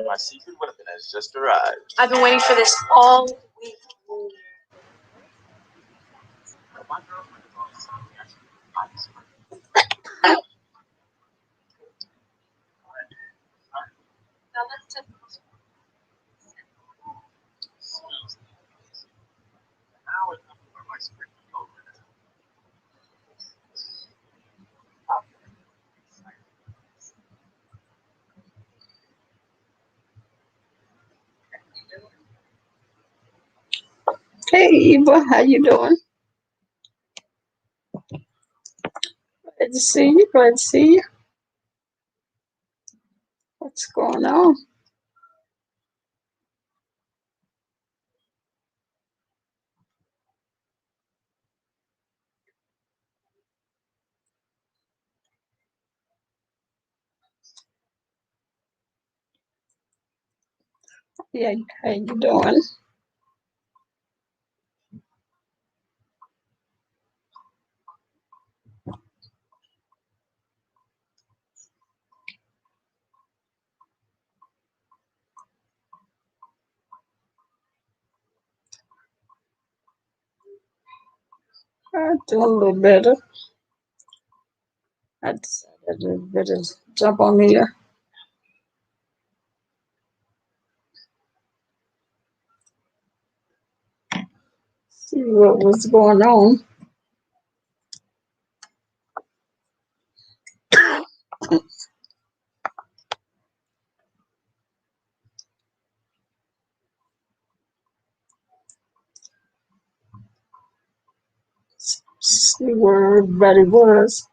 My secret weapon has just arrived. I've been waiting for this all week. My girlfriend is always telling me I should buy this one. Now let's take Smells nice. Now I know where my script over is. Hey Eva, how you doing? Glad to see you. Glad to see you. What's going on? Yeah, how you doing? I'm doing a little better. I decided to better jump on here. See what was going on. See where everybody was.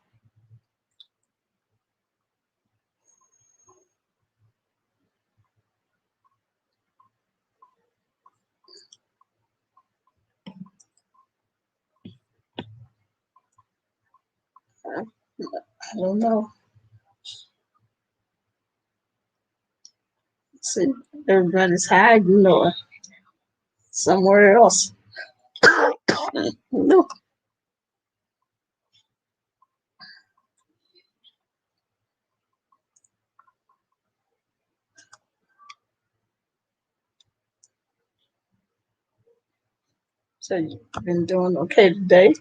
I don't know. See, everybody's hiding or somewhere else. No. So you've been doing okay today?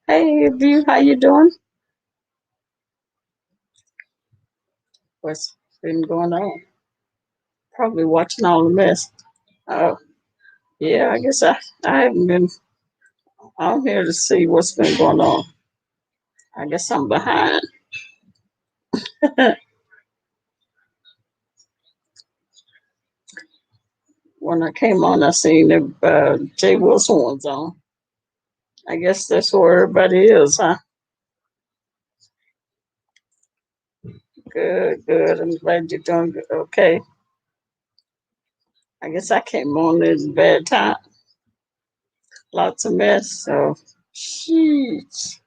Hey, View, how you doing? What's been going on? Probably watching all the mess. Oh, yeah, I guess I haven't been out here to see what's been going on. I guess I'm behind. When I came on, I seen the Jay Wilson ones on. I guess that's where everybody is, huh? Good, good. I'm glad you're doing good. Okay. I guess I came on at a bad time. Lots of mess. So, sheesh.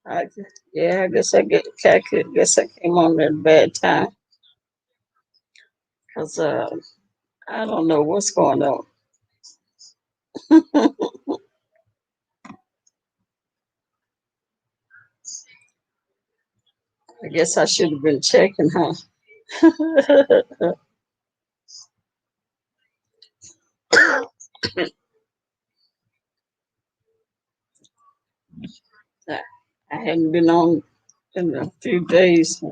I, yeah, I guess guess I came on at a bad time because I don't know what's going on. I guess I should have been checking, huh? I hadn't been on in a few days,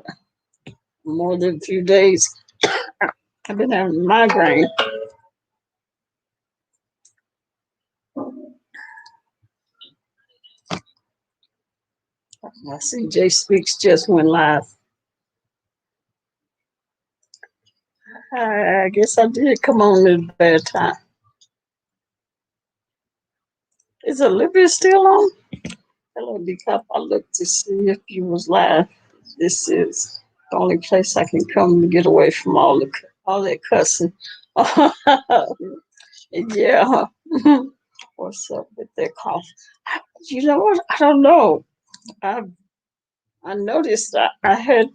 more than a few days. I've been having a migraine. I see Jay Speaks just went live. I guess I did come on at a bad time. Is Olivia still on? Hello, DCOP. I looked to see if you was live. This is the only place I can come to get away from all that cussing. Yeah. What's up with that cough? You know what? I don't know. I I noticed that I had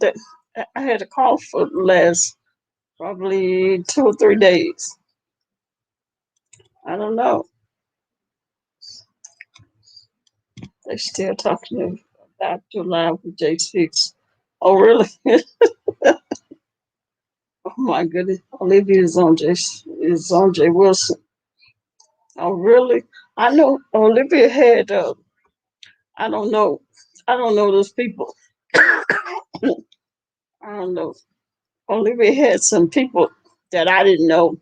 a cough for the last probably 2 or 3 days. I don't know. They still talking about your live with J6. Oh, really? Oh my goodness. Olivia is on J Wilson. Oh, really? I know Olivia had. I don't know. I don't know those people. I don't know. Olivia had some people that I didn't know.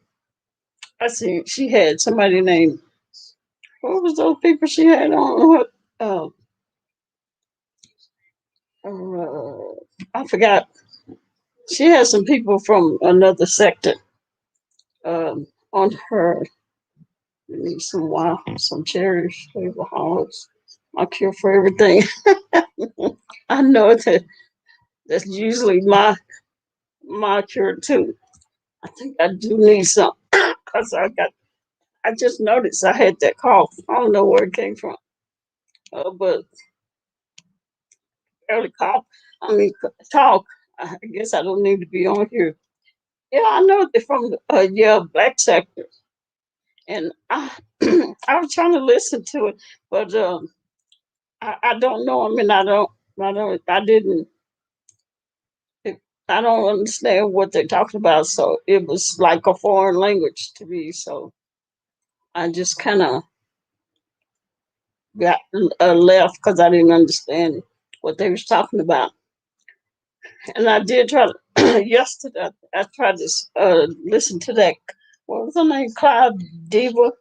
I see she had somebody named. What was those people she had on her? I forgot. She had some people from another sector on her. We need some wow, some cherry flavor hogs. My cure for everything. I know that that's usually my cure too. I think I do need some because I just noticed I had that cough. I don't know where it came from, but early cough. I mean talk. I guess I don't need to be on here. Yeah, I know they're from the black sector, and I I was trying to listen to it, but I don't know. I mean, I didn't. I don't understand what they're talking about. So it was like a foreign language to me. So I just kind of got left because I didn't understand what they was talking about. And I did try to yesterday. I tried to listen to that. What was her name? Cloud Diva.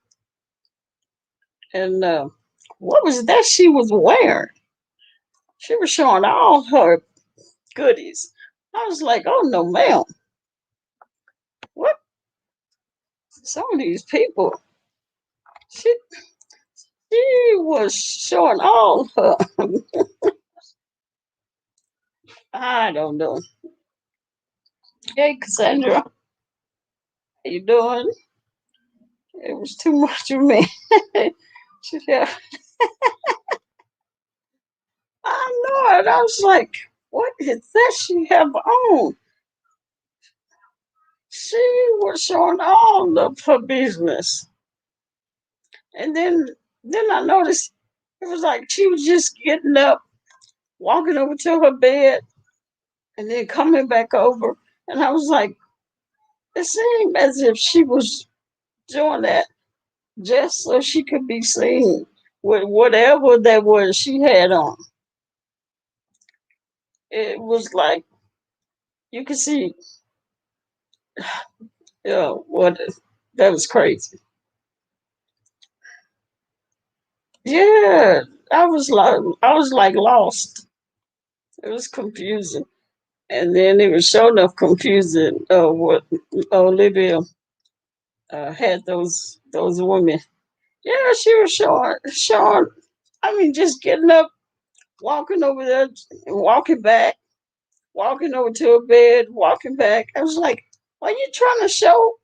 And what was that she was wearing? She was showing all her goodies. I was like, oh no, ma'am. What? Some of these people. She she was showing all her. I don't know. Hey, Cassandra, how you doing? It was too much of me. She said, I know it. I was like, what is that she have on? She was showing all of her business. And then I noticed it was like she was just getting up, walking over to her bed, and then coming back over. And I was like, it seemed as if she was doing that just so she could be seen with whatever that was she had on. It was like you could see, what that was crazy. Yeah, I was like lost. It was confusing, and then it was sure enough confusing. What Olivia had those women. Yeah, she was showing. I mean, just getting up, walking over there, walking back, walking over to her bed, walking back. I was like, "Are you trying to show?"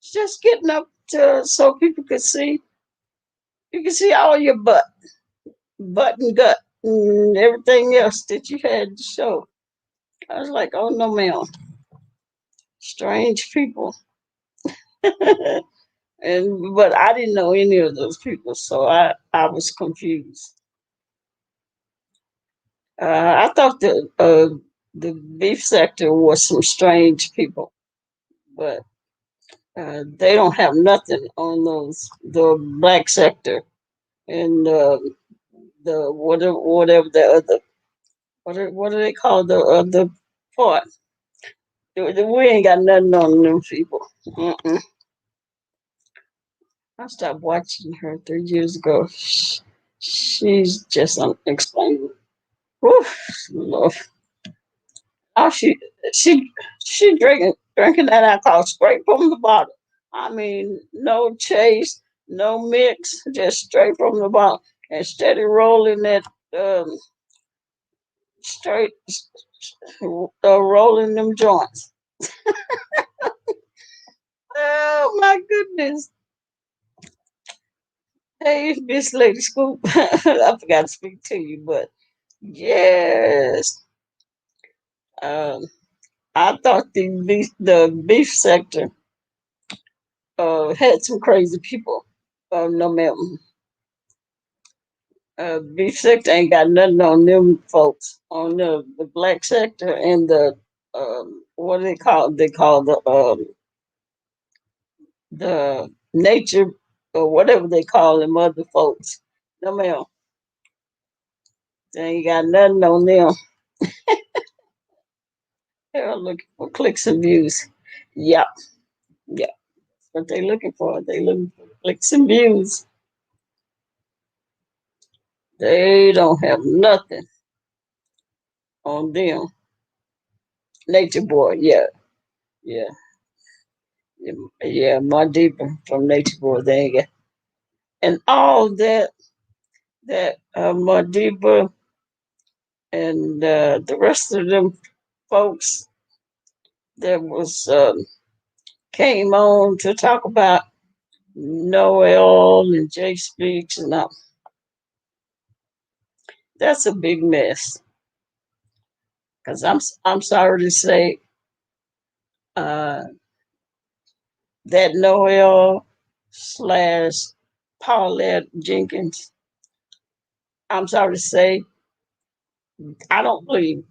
Just getting up to so people could see. You can see all your butt and gut, and everything else that you had to show. I was like, "Oh no, ma'am, strange people." And but I didn't know any of those people, so I was confused. I thought the beef sector was some strange people, but they don't have nothing on the black sector and the whatever the other what do they call the other part? We ain't got nothing on them people. Mm-mm. I stopped watching her 3 years ago. She's just unexplainable. Woof, Lord. Oh, she drinking that alcohol straight from the bottle. I mean, no chase, no mix, just straight from the bottle, and steady rolling that um, straight rolling them joints. Oh my goodness! Hey, Miss Lady Scoop, I forgot to speak to you, but yes, um, I thought the beef sector had some crazy people. No, ma'am. beef sector ain't got nothing on them folks. On the black sector and the what do they call it? They call the nature or whatever they call them other folks. No ma'am, they ain't got nothing on them. They're looking for clicks and views. Yep, yep. That's what they looking for. They looking for clicks and views. They don't have nothing on them. Nature Boy, yeah, yeah, yeah, yeah. More deeper from Nature Boy, they ain't got, and all that more deeper and the rest of them folks that was came on to talk about Noel and Jay Speaks and all. That's a big mess. Cause I'm sorry to say uh, that Noel slash Paulette Jenkins. I'm sorry to say I don't believe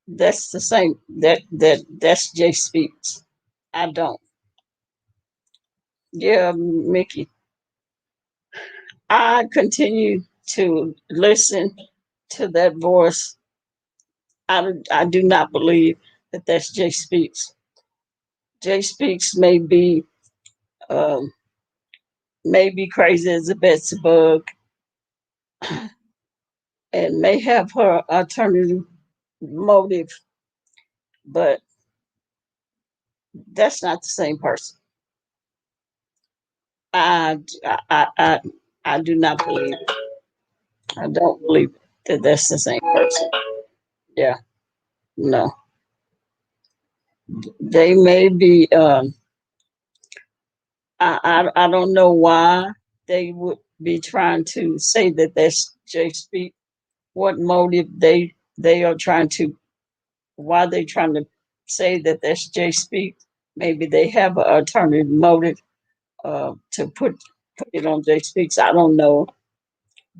that's the same that's Jay Speaks. I don't. Yeah, Mickey. I continue to listen to that voice. I do not believe that that's Jay Speaks. Jay Speaks um, may be crazy as a Betsy bug and may have her alternative motive, but that's not the same person. I I I I, I do not believe. I don't believe that that's the same person. Yeah, no, they may be. I don't know why they would be trying to say that that's Jay Speak. What motive they are trying to? Why they trying to say that that's Jay Speak? Maybe they have an alternative motive to put it on Jay Speaks. I don't know,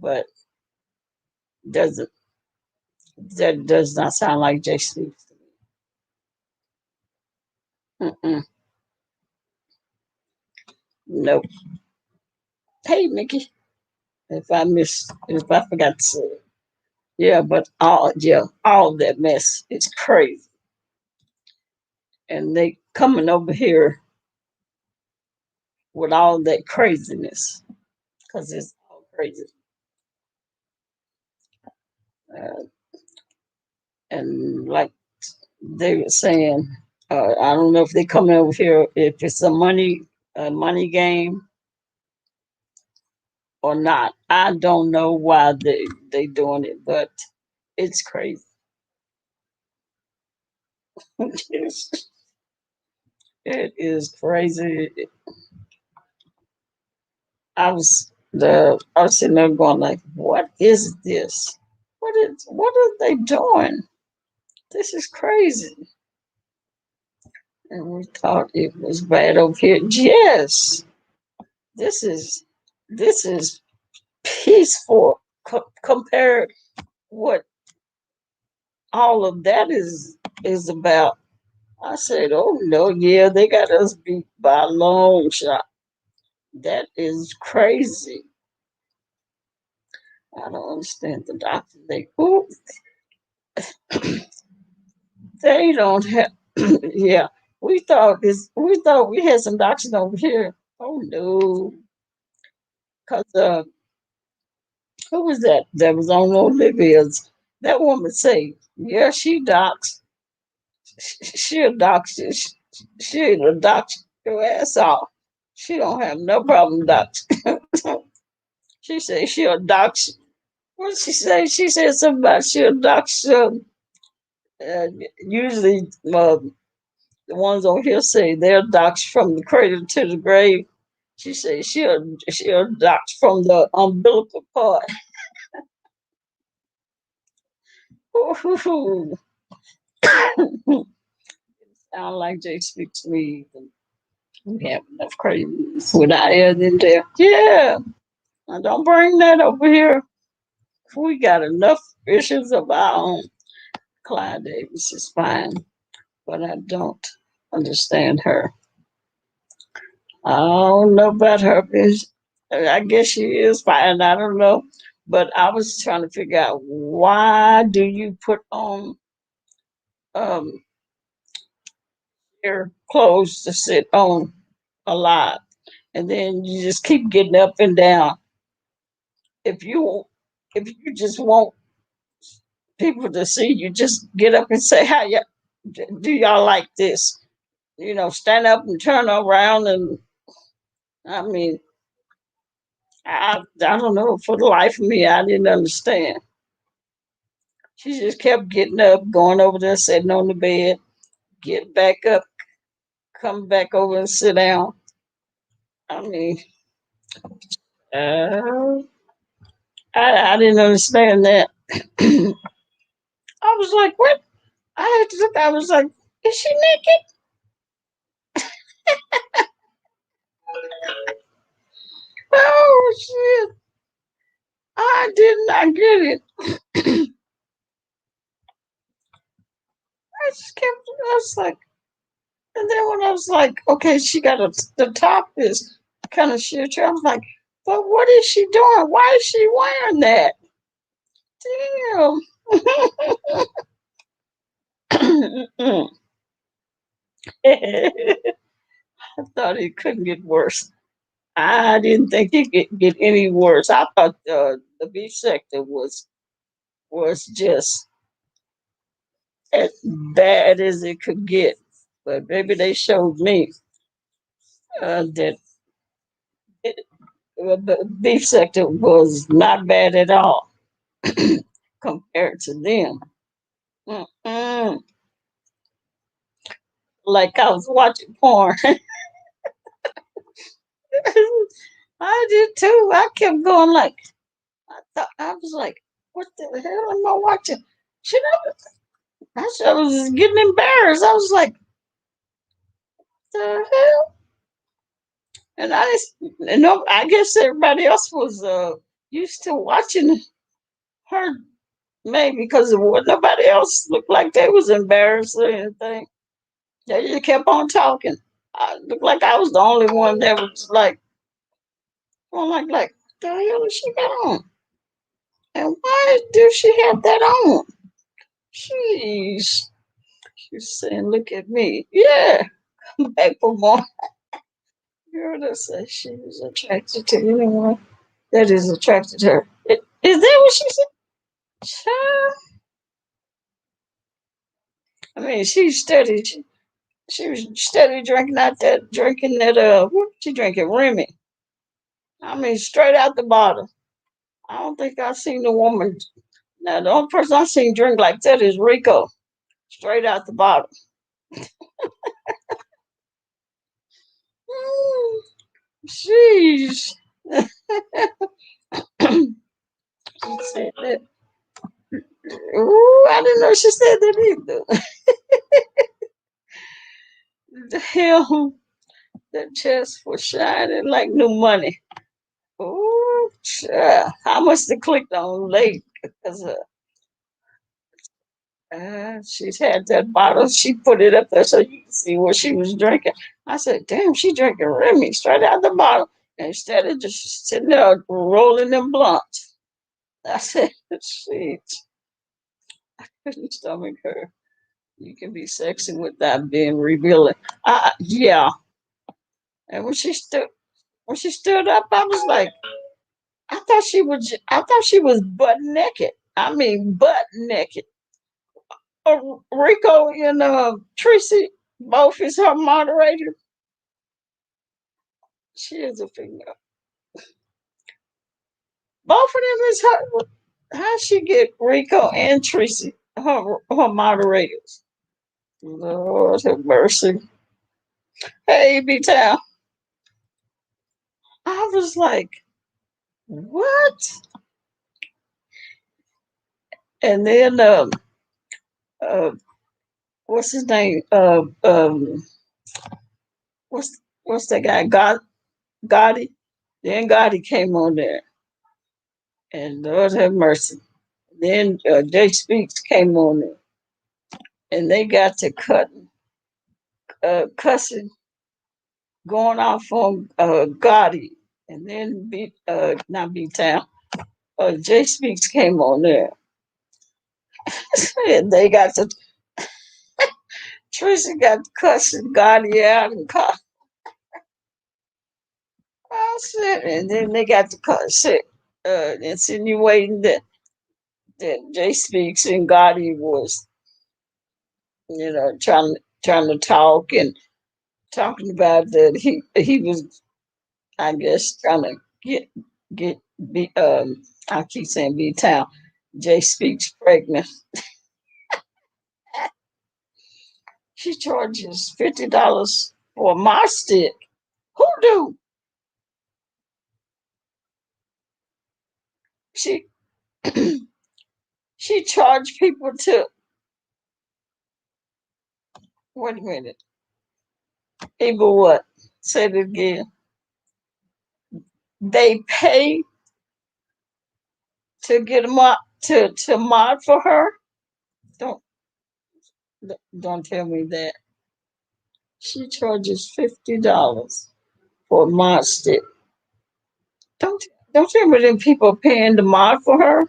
but doesn't that does not sound like Jay Speaks. Mm-mm, nope. Hey, Mickey, if I forgot to say it. Yeah, but all that mess is crazy. And they coming over here with all that craziness because it's all crazy. Uh, and like they were saying, I don't know if they coming over here if it's a money game or not. I don't know why they doing it, but it's crazy. It is crazy. I was sitting there going like, what is this? What are they doing? This is crazy. And we thought it was bad over here. Yes, this is this is peaceful compared what all of that is about. I said, oh no, yeah, they got us beat by a long shot. That is crazy. I don't understand the doctor. They don't have. Yeah, we thought we had some doctors over here. Oh no, because who was that? That was on Olivia's. That woman say, yeah, she docs. She a doctor. She a doctor your ass off. She don't have no problem docs. She say she a doctor. What did she say? She said something about she a doctor. Uh, Usually, the ones on here say they're docs from the cradle to the grave. She said she a docs from the umbilical part. Sound like Jay speaks to me. We have enough craziness without adding there. Yeah, now don't bring that over here. We got enough issues of our own. Clyde Davis is fine, but I don't understand her. I don't know about her. I guess she is fine. I don't know. But I was trying to figure out why do you put on um your clothes to sit on a lot, and then you just keep getting up and down. If you just want people to see you, just get up and say, "How you do? Y'all like this?" Stand up and turn around, and I mean, I don't know. For the life of me, I didn't understand. She just kept getting up, going over there, sitting on the bed, get back up, come back over and sit down. I mean, uh, I didn't understand that. I was like, what? I had to look. I was like, is she naked? Oh shit! I did not get it. I just kept. I was like, and then when I was like, okay, she got the top is kind of shit. I was like, but what is she doing? Why is she wearing that? Damn. I thought it couldn't get worse. I didn't think it could get any worse. I thought the beef sector was just as bad as it could get. But maybe they showed me that the beef sector was not bad at all compared to them. Mm-mm. Like I was watching porn. I did too. I kept going like I was like, what the hell am I watching? Should I was getting embarrassed. I was like, the hell? And I guess everybody else was used to watching her, maybe because nobody else looked like they was embarrassed or anything. They just kept on talking. I looked like I was the only one that was like, well, like, the hell is she got on? And why do she have that on? Jeez. She's saying, look at me. Yeah. Back for more. You heard her say she was attracted to anyone that is attracted to her. Is that what she said? Child. I mean, she was steady drinking that, what was she drinking? Remy. I mean, straight out the bottle. I don't think I've seen a woman. Now, the only person I've seen drink like that is Rico. Straight out the bottle. Sheesh. She said that. Ooh, I didn't know she said that either. The hell, the chest was shining like new money. Ooh, how much they clicked on late because she's had that bottle. She put it up there so you can see what she was drinking. I said, damn, she drinking Remy straight out the bottle instead of just sitting there rolling them blunts. I said, shit, couldn't stomach her. You can be sexy without being revealing. Yeah. And when she stood up, I was like, I thought she was butt naked. I mean, butt naked. Rico and Tracy, both is her moderator. She is a female. Both of them is her. How she get Rico and Tracy, her moderators? Lord have mercy. Hey, B Town. I was like, what? And then uh, what's his name? What's that guy? Gotti. Then Gotti came on there, And Lord have mercy. Then Jay Speaks came on there, and they got to cussing, going off on Gotti, and then not B Town. Jay Speaks came on there, and they got to Trisha got cussing Gotti out and shit, and then they got to cuss shit, insinuating that Jay Speaks and Gotti was, trying to talk and talking about that he was, I guess, trying to get be I keep saying B Town. Jay Speaks pregnant. She charges $50 for my stick. Who do? She she charged people to wait a minute. People what? Say it again. They pay to get a mod to mod for her. Don't don't tell me that. She charges $50 for a mod stick. Don't don't tell me them people paying the mod for her.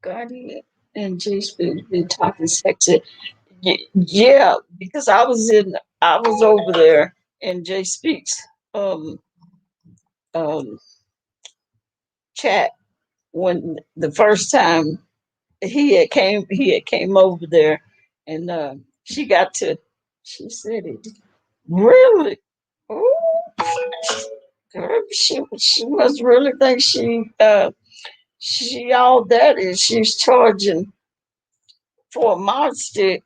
Gotti and J Speed been talking sexy. Yeah, because I was over there in Jay Speaks um um chat when the first time he had came over there, and she said it really. Ooh, girl, she must really think she all that is. She's charging for a mod stick.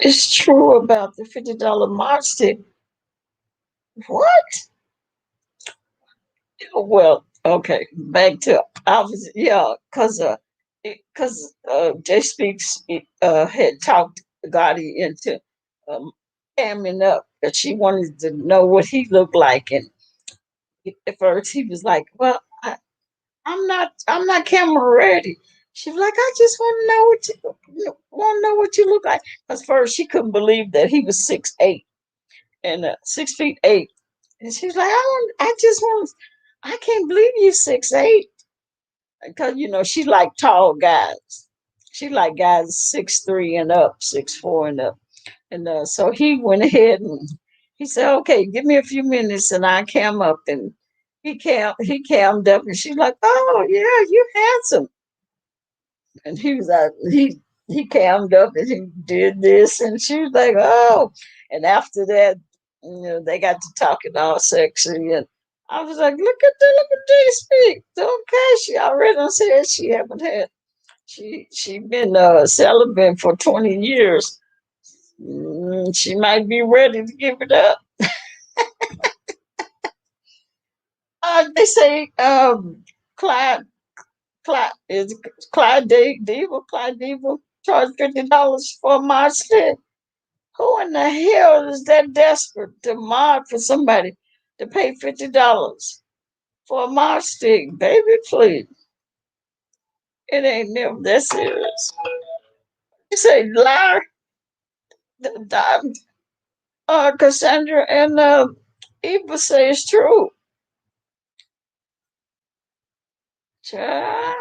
It's true about the $50 mod stick. What? Well, okay, back to I was yeah, Jay Speaks had talked Gotti into amming up that she wanted to know what he looked like, and at first he was like, "Well, I'm not camera ready." She was like, "I just want to know what you look like." Because first she couldn't believe that he was 6'8" and 6 feet 8, and she was like, I just want, I can't believe you 6'8" because she like tall guys. She like guys 6'3" and up, 6'4" and up. And so he went ahead and he said, "Okay, give me a few minutes and I cam up." And he cammed up, and she's like, "Oh yeah, you handsome." And he was like, he cammed up and he did this, and she was like, "Oh." And after that, they got to talking all sexy, and I was like, look at this speak. Okay, she already done said she haven't had she been celibate for 20 years. She might be ready to give it up. They say Clyde Clyde Diva charged $50 for a mod stick. Who in the hell is that desperate to mod for somebody to pay $50 for a mod stick? Baby, please. It ain't never that serious. You say liar, Cassandra and Eva say it's true. Child,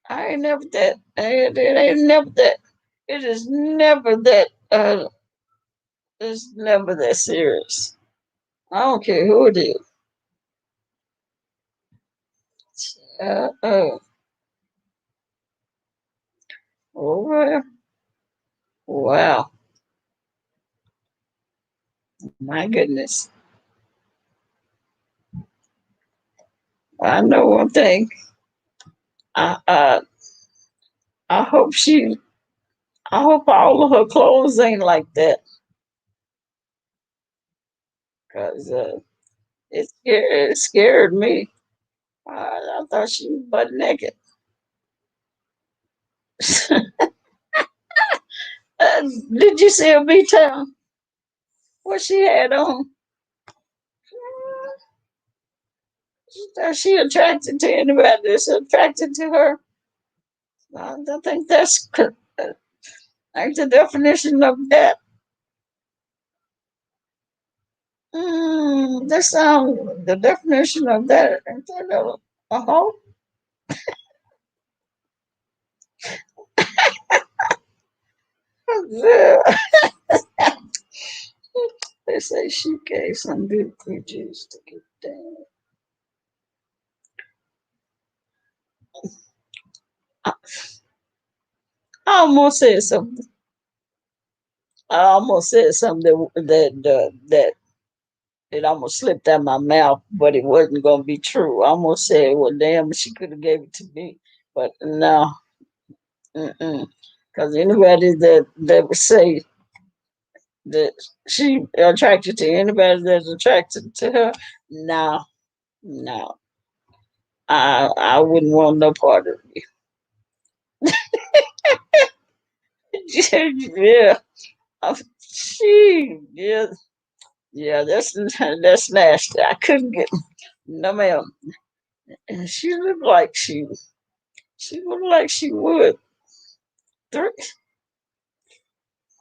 I ain't never that. It ain't never that. It is never that. It's never that serious. I don't care who it is. Uh, uh, oh, wow. My goodness. I know one thing. I uh, I hope she. I hope all of her clothes ain't like that, cause it scared me. I thought she was butt naked. Did you see her B-Town? What she had on? She attracted to anybody that's attracted to her. I think that's like the definition of that. That sound the definition of that. Ain't that a hoe? Yeah. They say she gave some good creatures to get down. I almost said something. I almost said something that it almost slipped out my mouth, but it wasn't gonna be true. I almost said, "Well, damn, she could have gave it to me," but no, because anybody that would say that she attracted to anybody that's attracted to her, no, no, I wouldn't want no part of it. Yeah, yeah, yeah. That's nasty. I couldn't get no ma'am. And she looked like she looked like she would. Three,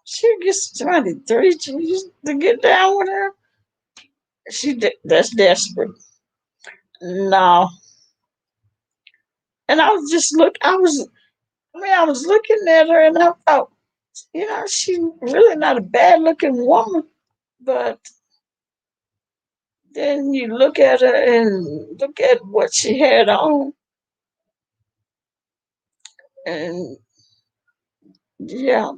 she gets 23 G's to get down with her. That's desperate. No, and I was just look. I was looking at her, and I thought, she's really not a bad looking woman. But then you look at her and look at what she had on, and yeah,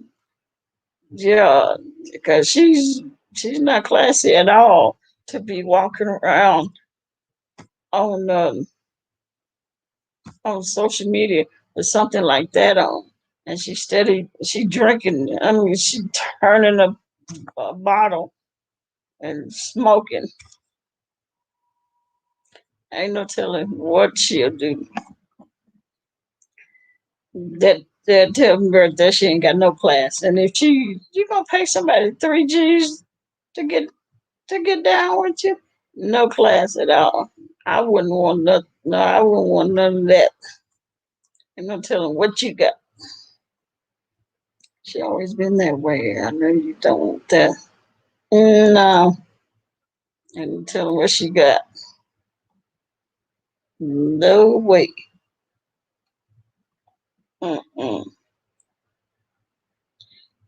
yeah, because she's not classy at all to be walking around on on social media with something like that on. And she drinking. I mean, she turning a bottle and smoking. Ain't no telling what she'll do. That tell her that she ain't got no class. And if you gonna pay somebody 3 G's to get down with you, no class at all. I wouldn't want nothing. No, I wouldn't want none of that. Ain't no telling what you got. She always been that way. I know you don't want that. No, and tell her what she got. No way. Mm-mm.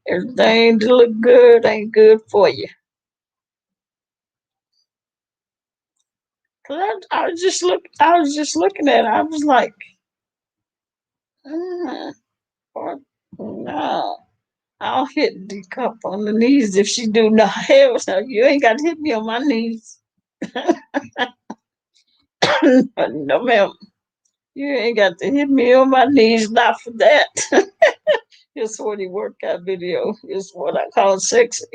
Everything to look good ain't good for you. Cause I was just looking at it. I was like, mm, or, no, I'll hit the cup on the knees if she do no hell. So you ain't got to hit me on my knees. No, ma'am. You ain't got to hit me on my knees, not for that. It's what he workout video. It's what I call sexy.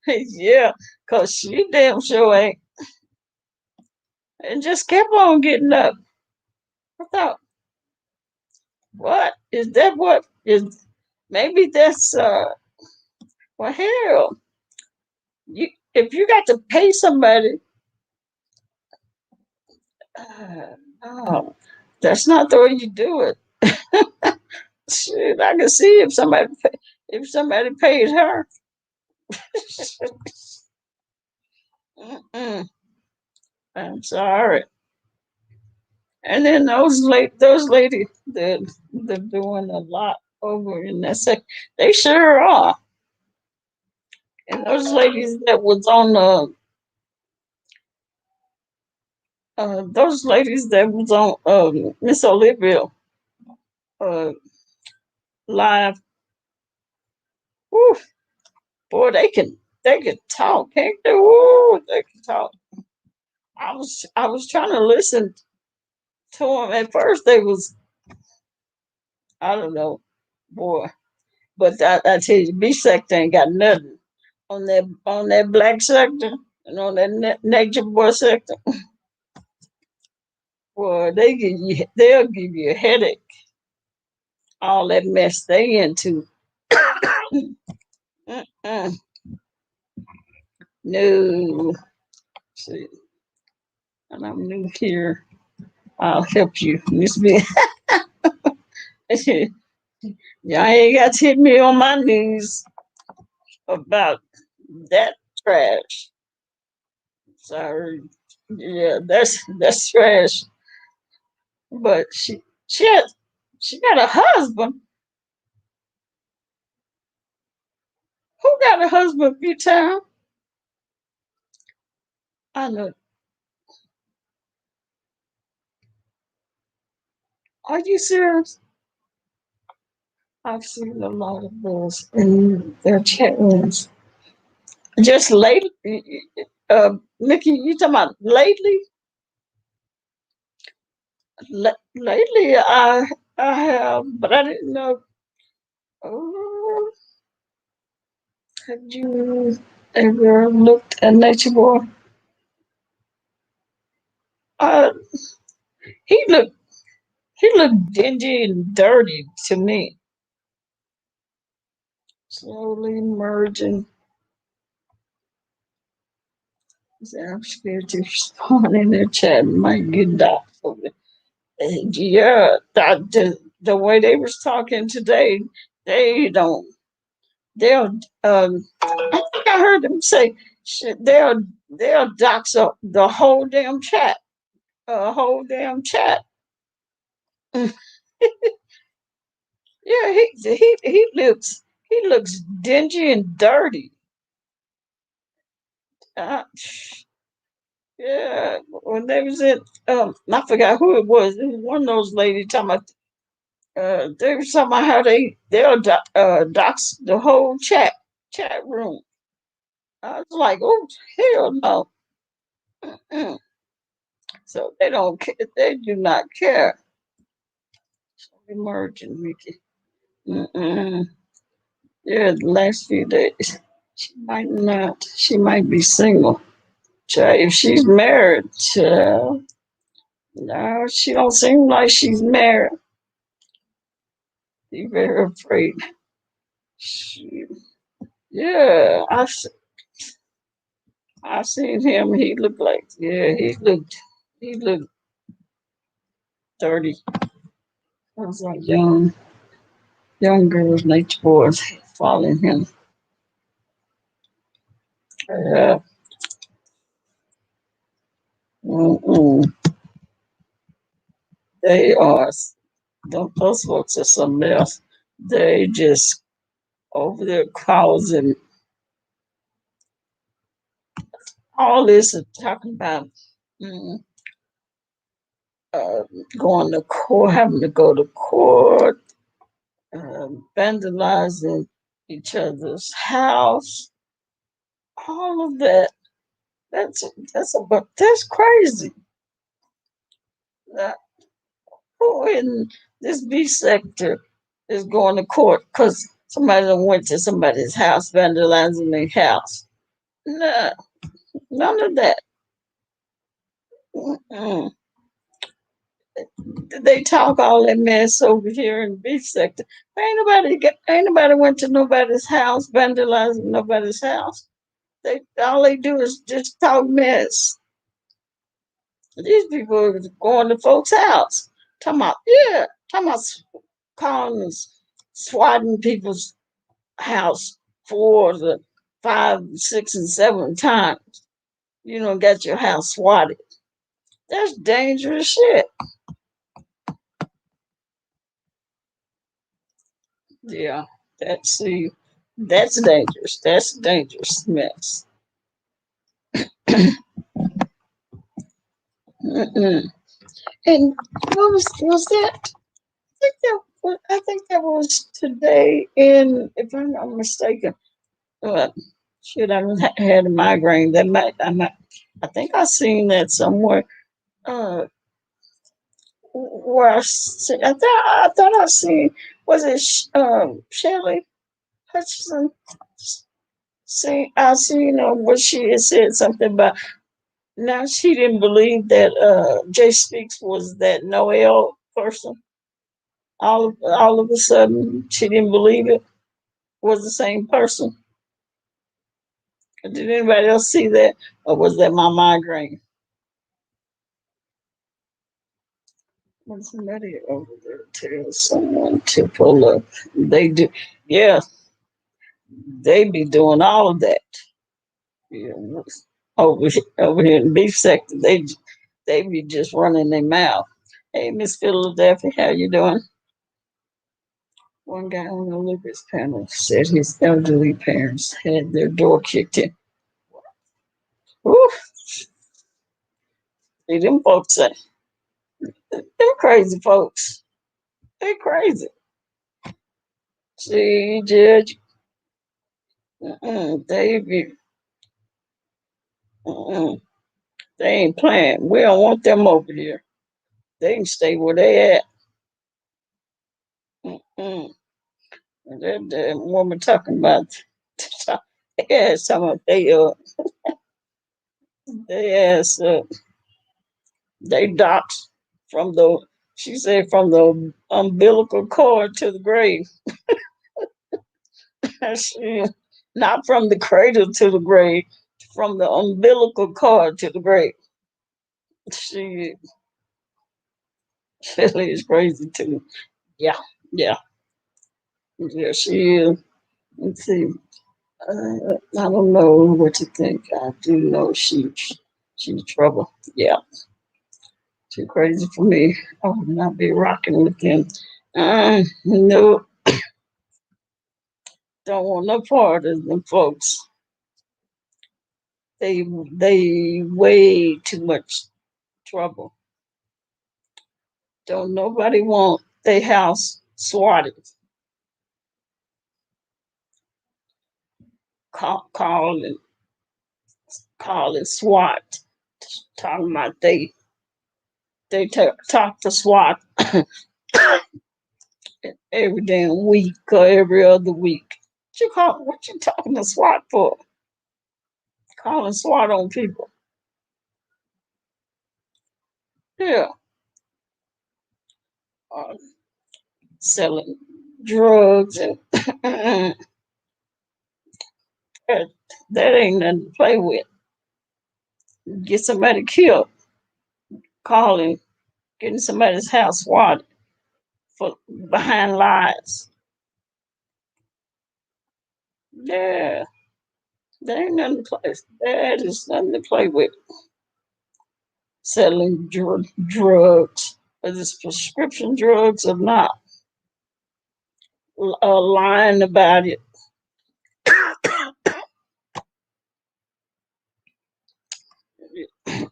Yeah, cause she damn sure ain't. And just kept on getting up. I thought, what is that? What is? Maybe that's well, hell. You if you got to pay somebody, no, that's not the way you do it. Shit, I can see if somebody paid her. Mm-mm, I'm sorry. And then those ladies they're doing a lot over in that sec. They sure are. And those ladies that was on those ladies that was on Miss Olivia uh live. Whew, boy, they can talk, can't they? Woo, they can talk. I was trying to listen to them at first. They was I don't know, boy. But I tell you, B sector ain't got nothing on that black sector and on that nature boy sector. Boy, they'll give you a headache. all that mess they into. Mm-mm. No. See, and I'm new here. I'll help you, Miss B. Y'all ain't got to hit me on my knees about that trash. Sorry. Yeah, that's trash. But she got a husband. Who got a husband, B-Town? I know. Are you serious? I've seen a lot of those in their chat rooms. Just lately, Mickey, you talking about lately? Lately, I have, but I didn't know. Oh, have you ever looked at Nature Boy? Uh, he looked he looked dingy and dirty to me. Slowly merging. I'm scared to spawn in their chat might get docked. Yeah, the way they was talking today, they don't. They'll. I think I heard them say shit. They'll dox up the whole damn chat. A whole damn chat. Yeah, he looks dingy and dirty. Uh, yeah, when they was in I forgot who it was. It was one of those ladies talking about. They were talking about how they'll dox the whole chat room. I was like, oh hell no. Mm. So they don't care. They do not care. Emerging, Mickey. Mm-mm. Yeah, the last few days. She might not. She might be single. Child, if she's married, child, no, she don't seem like she's married. Be very afraid. She, yeah, I seen him. He looked like he looked 30. I was like young girls, nature boys following him. Yeah. Mm-mm. They are those folks are something else. They just over there causing all this and talking about mm, uh, going to court, having to go to court, vandalizing each other's house, all of that. That's that's crazy. Uh, who in this B sector is going to court because somebody went to somebody's house, vandalizing their house? No, none of that. Mm-mm. They talk all that mess over here in the beach sector. Ain't nobody went to nobody's house, vandalizing nobody's house. They all they do is just talk mess. These people are going to folks' house. Talking about calling and swatting people's house 4 to 5, 6, and 7 times. You don't get your house swatted. That's dangerous shit. Yeah, that's dangerous. That's dangerous mess. Mm-mm. And what was that? I think that was today. In if I'm not mistaken, uh, shit, I had a migraine. I think I seen that somewhere. Uh, where I thought I seen was it Shelley Hutchinson? See, I seen what she had said something about. Now she didn't believe that Jay Speaks was that Noel person. all of a sudden she didn't believe it was the same person. Did anybody else see that, or was that my migraine? Was somebody over there tell someone to pull up? They do, yeah. They be doing all of that. Yeah, over here in beef sector, they be just running their mouth. Hey, Miss Philadelphia, how you doing? One guy on the Olympics panel said his elderly parents had their door kicked in. Oof, see them folks say, them crazy folks. They crazy. See, Judge, they be, they ain't playing. We don't want them over here. They can stay where they at. Mm-mm. That woman talking about, yeah, some of they ass they docked from the, she said, from the umbilical cord to the grave. She, not from the cradle to the grave, from the umbilical cord to the grave. She Philly is crazy too. Yeah, yeah, yeah. She is. Let's see. I don't know what to think. I do know she's trouble. Yeah, too crazy for me. I would not be rocking with them. No, don't want no part of them folks. They way too much trouble. Don't nobody want their house swatted. Calling calling SWAT. Talking about talk to SWAT every damn week or every other week. What you talking to SWAT for? Calling SWAT on people. Yeah. Uh, Selling drugs and that ain't nothing to play with. Get somebody killed. Calling, getting somebody's house swatted for behind lies. Yeah. There ain't nothing to play. That is nothing to play with. Selling drugs, whether it's prescription drugs or not, lying about it.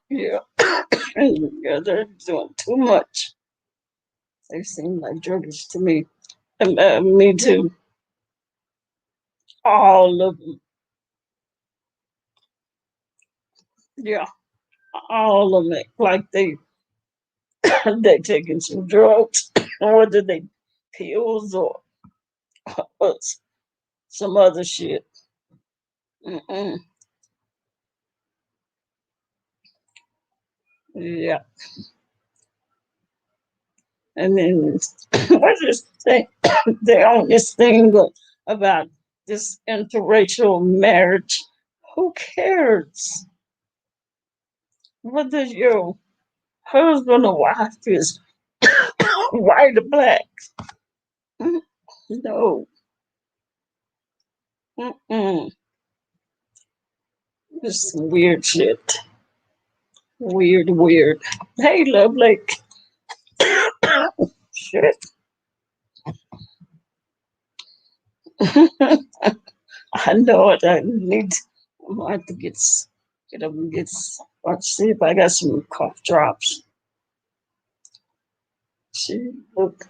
Yeah, yeah, they're doing too much. They seem like druggies to me. And, me too. All of them. Yeah, all of them. Like they taking some drugs, whether they pills or some other shit. Mm-mm. Yeah, and then what's this thing? They on this thing about this interracial marriage. Who cares whether your husband or wife is white or black? No. Mm-mm. This weird shit. Weird, weird. Hey, lovely. Shit. I know it. I need. I'm going to have to get up and let's see if I got some cough drops. She look.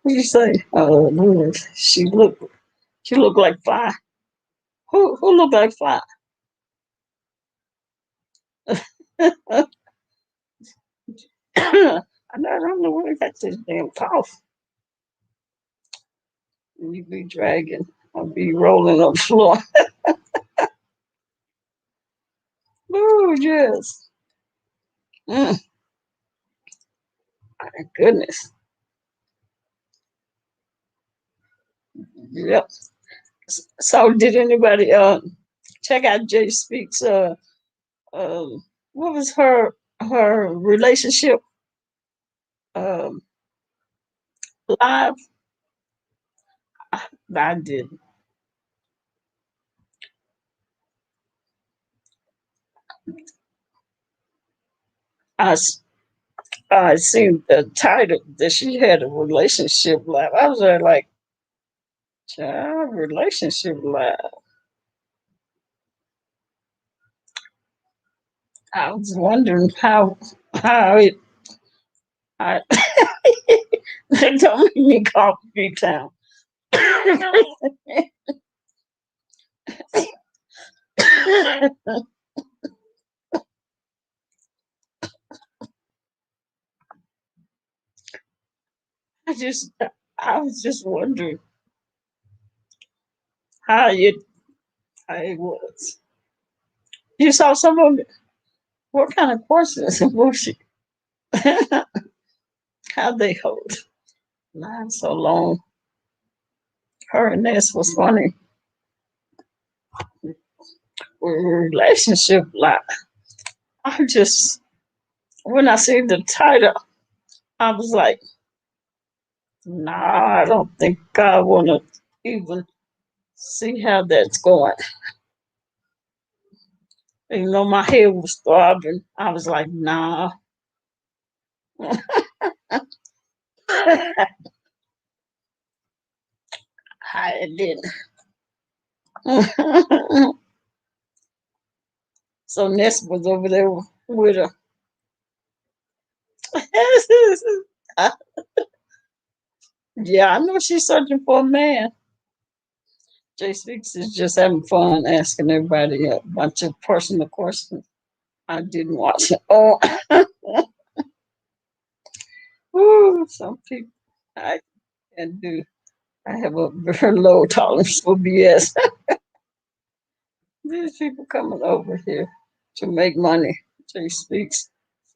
What do you say? Oh, Lord. She looked like fly. Who looked like fly? I don't know where I got this damn cough. And you be dragging. I'll be rolling on the floor. Oh, yes. My goodness. Yep. So did anybody check out Jay Speaks what was her relationship um live? I did. I s- I seen the title that she had a relationship live. I was there like, child, relationship live. I was wondering how it I they told me coffee town. I just I was just wondering how it was. You saw some of it. What kind of questions was she? How they hold line so long. Her and Ness was funny. Relationship like I just when I see the title, I was like, nah, I don't think I wanna even see how that's going. You know, my head was throbbing. I was like, nah. I didn't. So Ness was over there with her. Yeah, I know she's searching for a man. Jay Speaks is just having fun asking everybody a bunch of personal questions. I didn't watch it. Oh, woo, some people I can do. I have a very low tolerance for BS. These people coming over here to make money. Jay Speaks,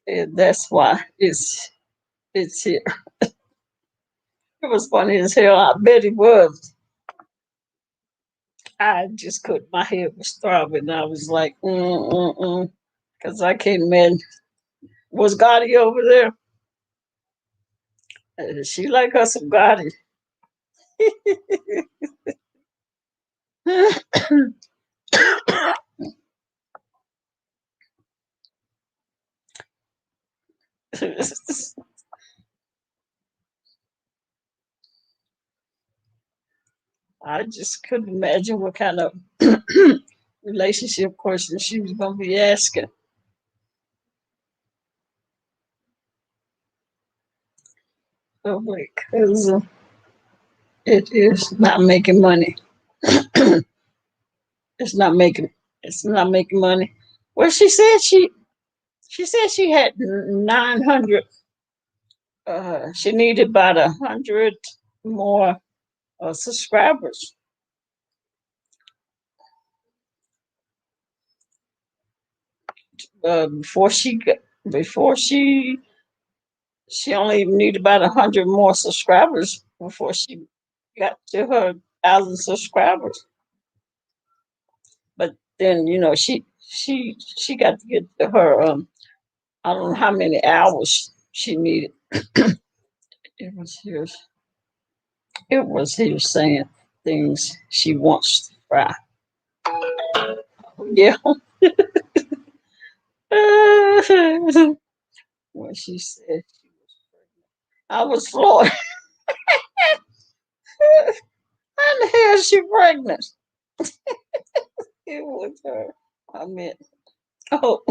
and that's why it's here. It was funny as hell. I bet it was. I just couldn't. My head was throbbing. I was like, because I can't imagine. Was Gotti over there? She like her some Gotti. I just couldn't imagine what kind of relationship questions she was going to be asking. Oh, because it is not making money. it's not making. It's not making money. Well, she said she had 900. She needed about 100 more subscribers before she only needed about 100 more subscribers before she got to her 1,000 subscribers. But then she got to get to her I don't know how many hours she needed. It was here. It was here saying things she wants to try. Yeah. When she said I was floored. How the hell is she pregnant? It was her. I mean, oh,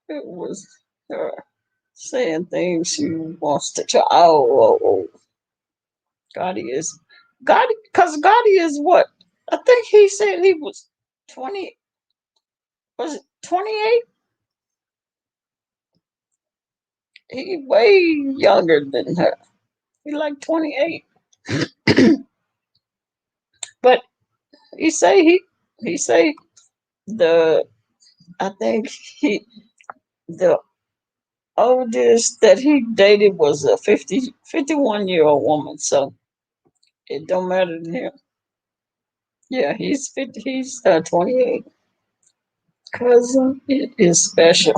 it was her saying things she wants to try. Oh. Gotti is Gotti, because Gotti is what? I think he said he was 20. Was it 28? He way younger than her. He like 28. But he say the I think the oldest that he dated was a 51-year-old woman. So It don't matter to him. Yeah, he's 50. He's 28. Cousin, it is special.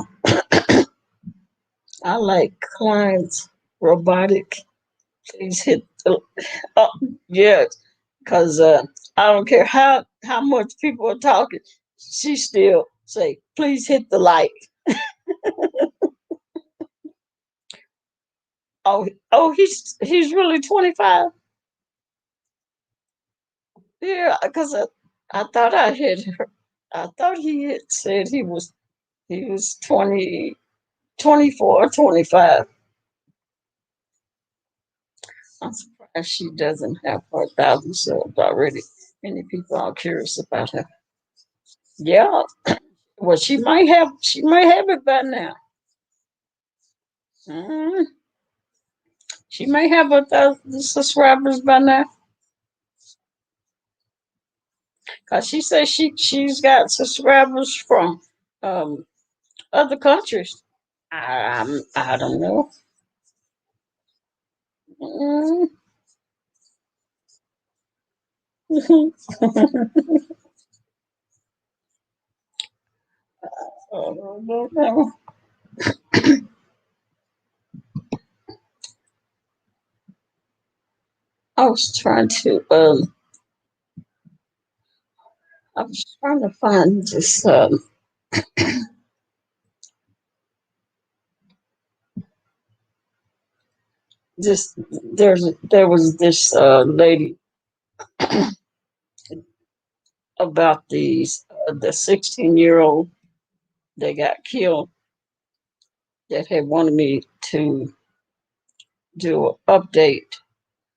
I like Klein's robotic. Please hit the. Oh, yeah, because I don't care how much people are talking. She still say, "Please hit the like." Oh, he's really 25. Yeah, because I thought I had her. I thought he had said he was 20, 24, 25. I'm surprised she doesn't have 4,000 subs already. Many people are curious about her. Yeah, well, she might have it by now. Mm, she may have 1,000 subscribers by now. Cause she says she's got subscribers from um other countries. I don't know. Mm. I don't know. I was trying to I was trying to find this there was this lady about the 16-year-old that got killed that had wanted me to do an update.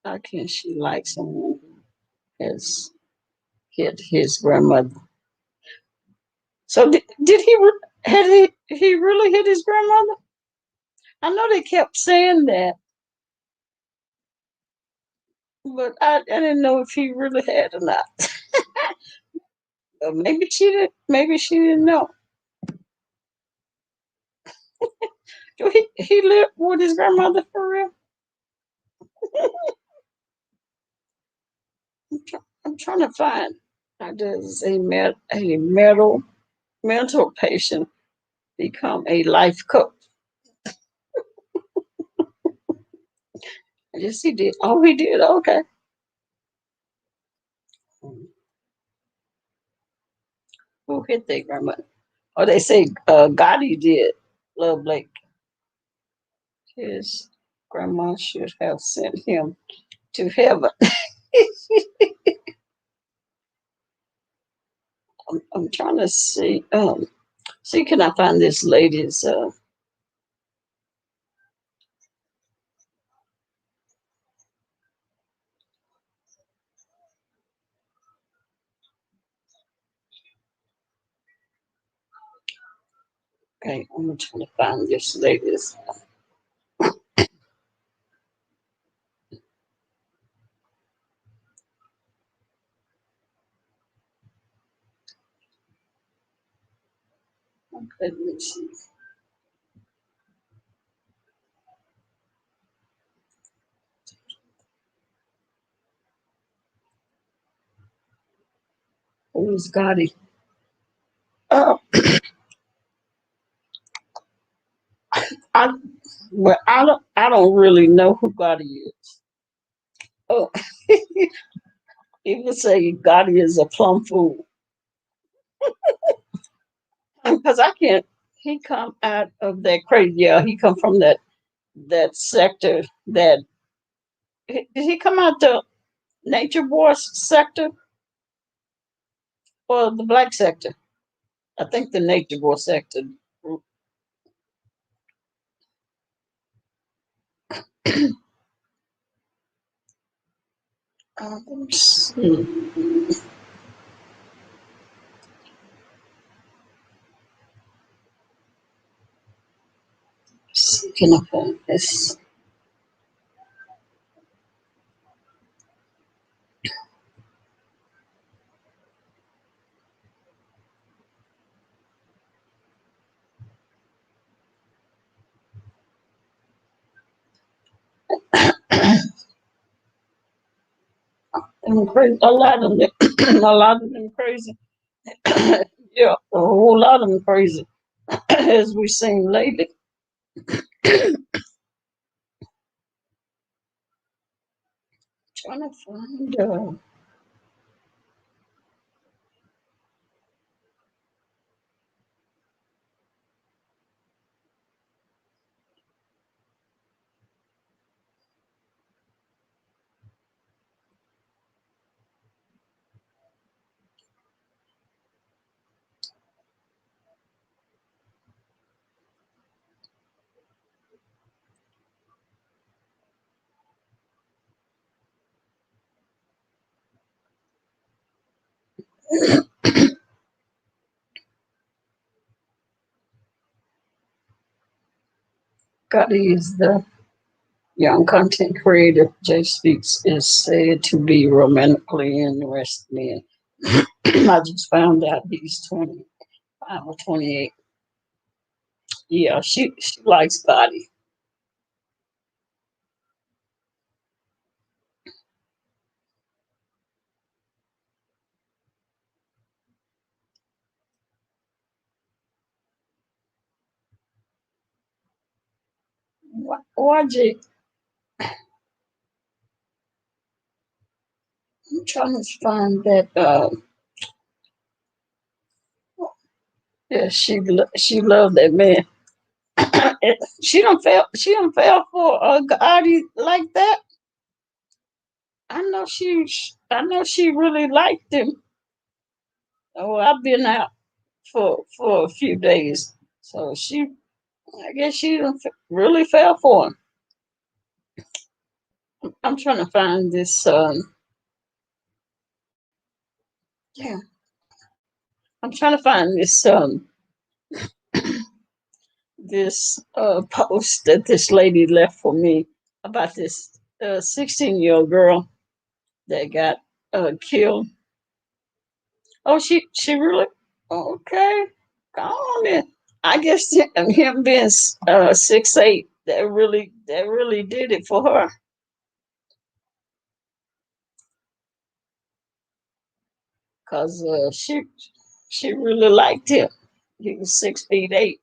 How can she like someone who has hit his grandmother? So did had he really hit his grandmother? I know they kept saying that, but I didn't know if he really had or not. Maybe she did. Maybe she didn't know. He lived with his grandmother for real. I'm trying to find. How does mental patient become a life coach? Yes, he did. Oh, he did. Okay. Who hit their grandmother? Oh, they say Gotti did. Love Blake. His grandma should have sent him to heaven. I'm trying to see. See, can I find this lady's? Okay, I'm trying to find this lady's. Okay, let me see. Who's Gotti? Uh, I well, I don't really know who Gotti is. Oh, people say Gotti is a plum fool because I can't. He come out of that crazy. Yeah, he come from that sector. Did he come out the Nature Boy sector or the black sector? I think the Nature Boy sector. Let's see. Can I find this? them crazy. A lot of them, a lot of them crazy. Yeah, a whole lot of them crazy, as we've seen lately. Trying to find. Gotti is the young content creator. Jay Speaks is said to be romantically interested in. I just found out he's 25 or 28. Yeah, she likes Gotti. Why Jay? I'm trying to find that. Yeah, she loved that man. She don't fell for a Gotti like that. I know she really liked him. Oh, I've been out for a few days, so I guess she really fell for him. I'm trying to find this. Yeah, I'm trying to find this post that this lady left for me about this 16-year-old girl that got killed. Oh, she really okay. Go on then. I guess him being 6'8", that really did it for her. Cause she really liked him. He was 6 feet 8.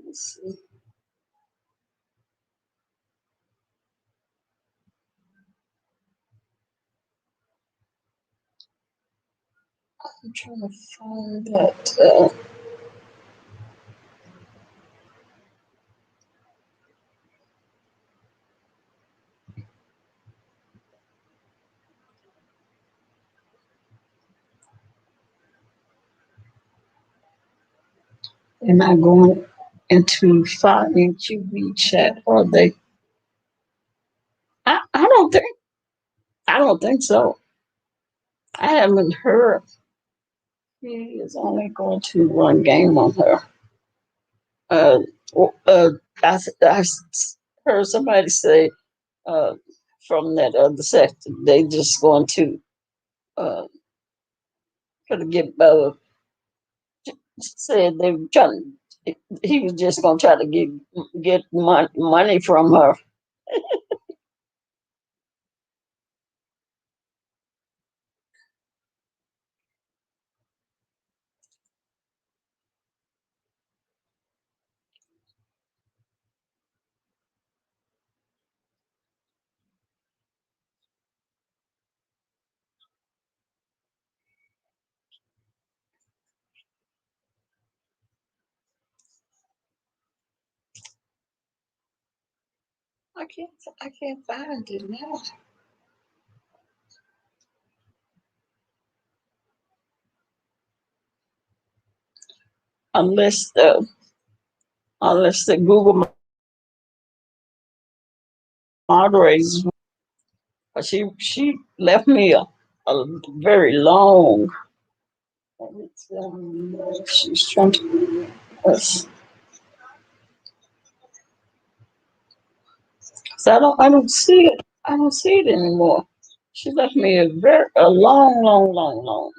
Let's see. I'm trying to find that. Am I going into finding QB chat? Or they? I don't think so. I haven't heard. He is only going to run game on her. Uh, I heard somebody say uh, from that other sector they just going to uh, try to get said they were trying. He was just going to try to get money from her. I can't find it now. Unless the Google moderators, she left me a very long. She's trying to. So I don't see it. I don't see it anymore. She left me a long, long, long, long.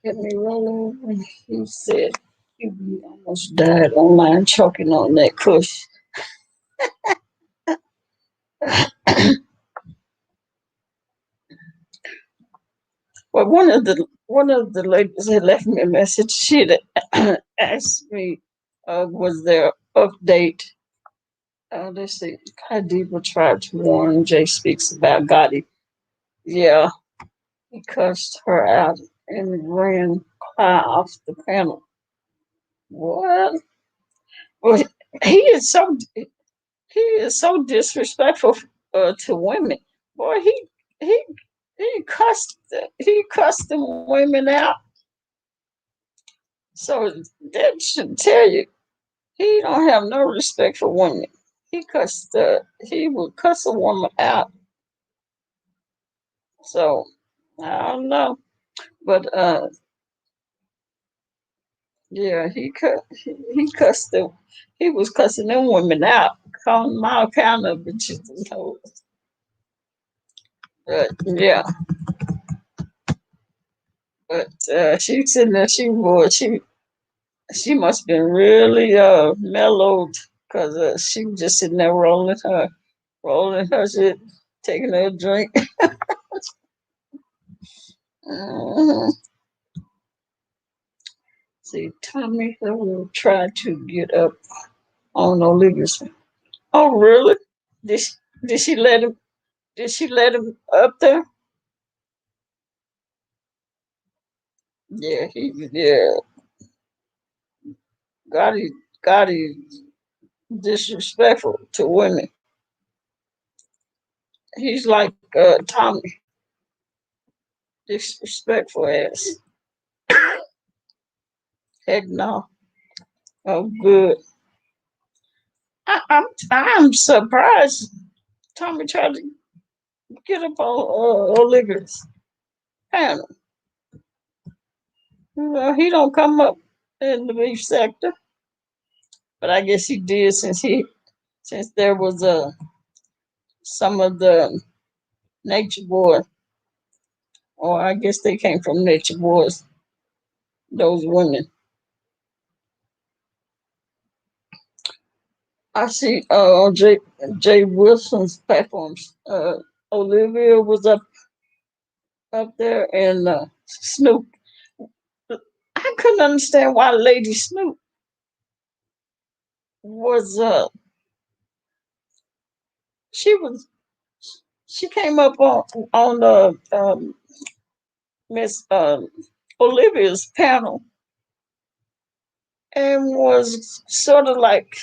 Hit me rolling over. He said he almost died online choking on that kush. Well, one of the ladies had left me a message. She had asked me, was there update? Let's see. Khadiva tried to warn Jay Speaks about Gotti. Yeah, he cussed her out and ran Clyde off the panel. What? Well, he is so he is so disrespectful to women. Boy, he he cussed them women out. So that should tell you he don't have no respect for women. He would cuss a woman out. So I don't know, but yeah, he cussed them. He was cussing them women out, calling them all kind of bitches and hoes. But yeah, but she sitting there, she must have been really mellowed because she was just sitting there rolling her shit, taking her drink. Mhm. See, Tommy Hill tried to get up on Olivia's. Oh, really? Did she, did she let him? Did she let him up there? Yeah. God, he disrespectful to women. He's like Tommy, disrespectful ass. Heck no. Oh, good. I'm surprised Tommy tried to get up on Olivia's panel. Well, he don't come up in the beef sector, but I guess he did since there was some of the Nature Boy, or I guess they came from Nature Boys. Those women. I see on Jay Wilson's platforms. Olivia was up there, and Snoop. I couldn't understand why Lady Snoop was she was she came up on Miss Olivia's panel and was sort of like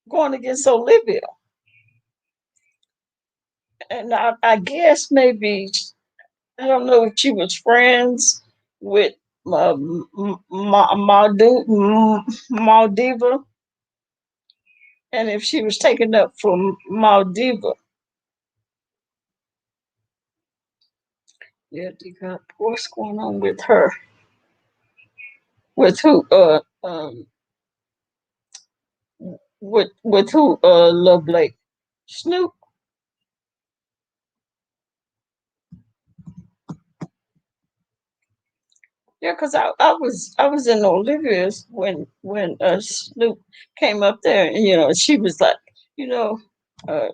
going against Olivia, and I guess maybe I don't know if she was friends with Maldiva, and if she was taken up for Maldiva. Yeah, DCOP. What's going on with her? With who? With who? Love Blake. Snoop. Yeah, cause I was in Olivia's when Snoop came up there, and she was like, you know, uh,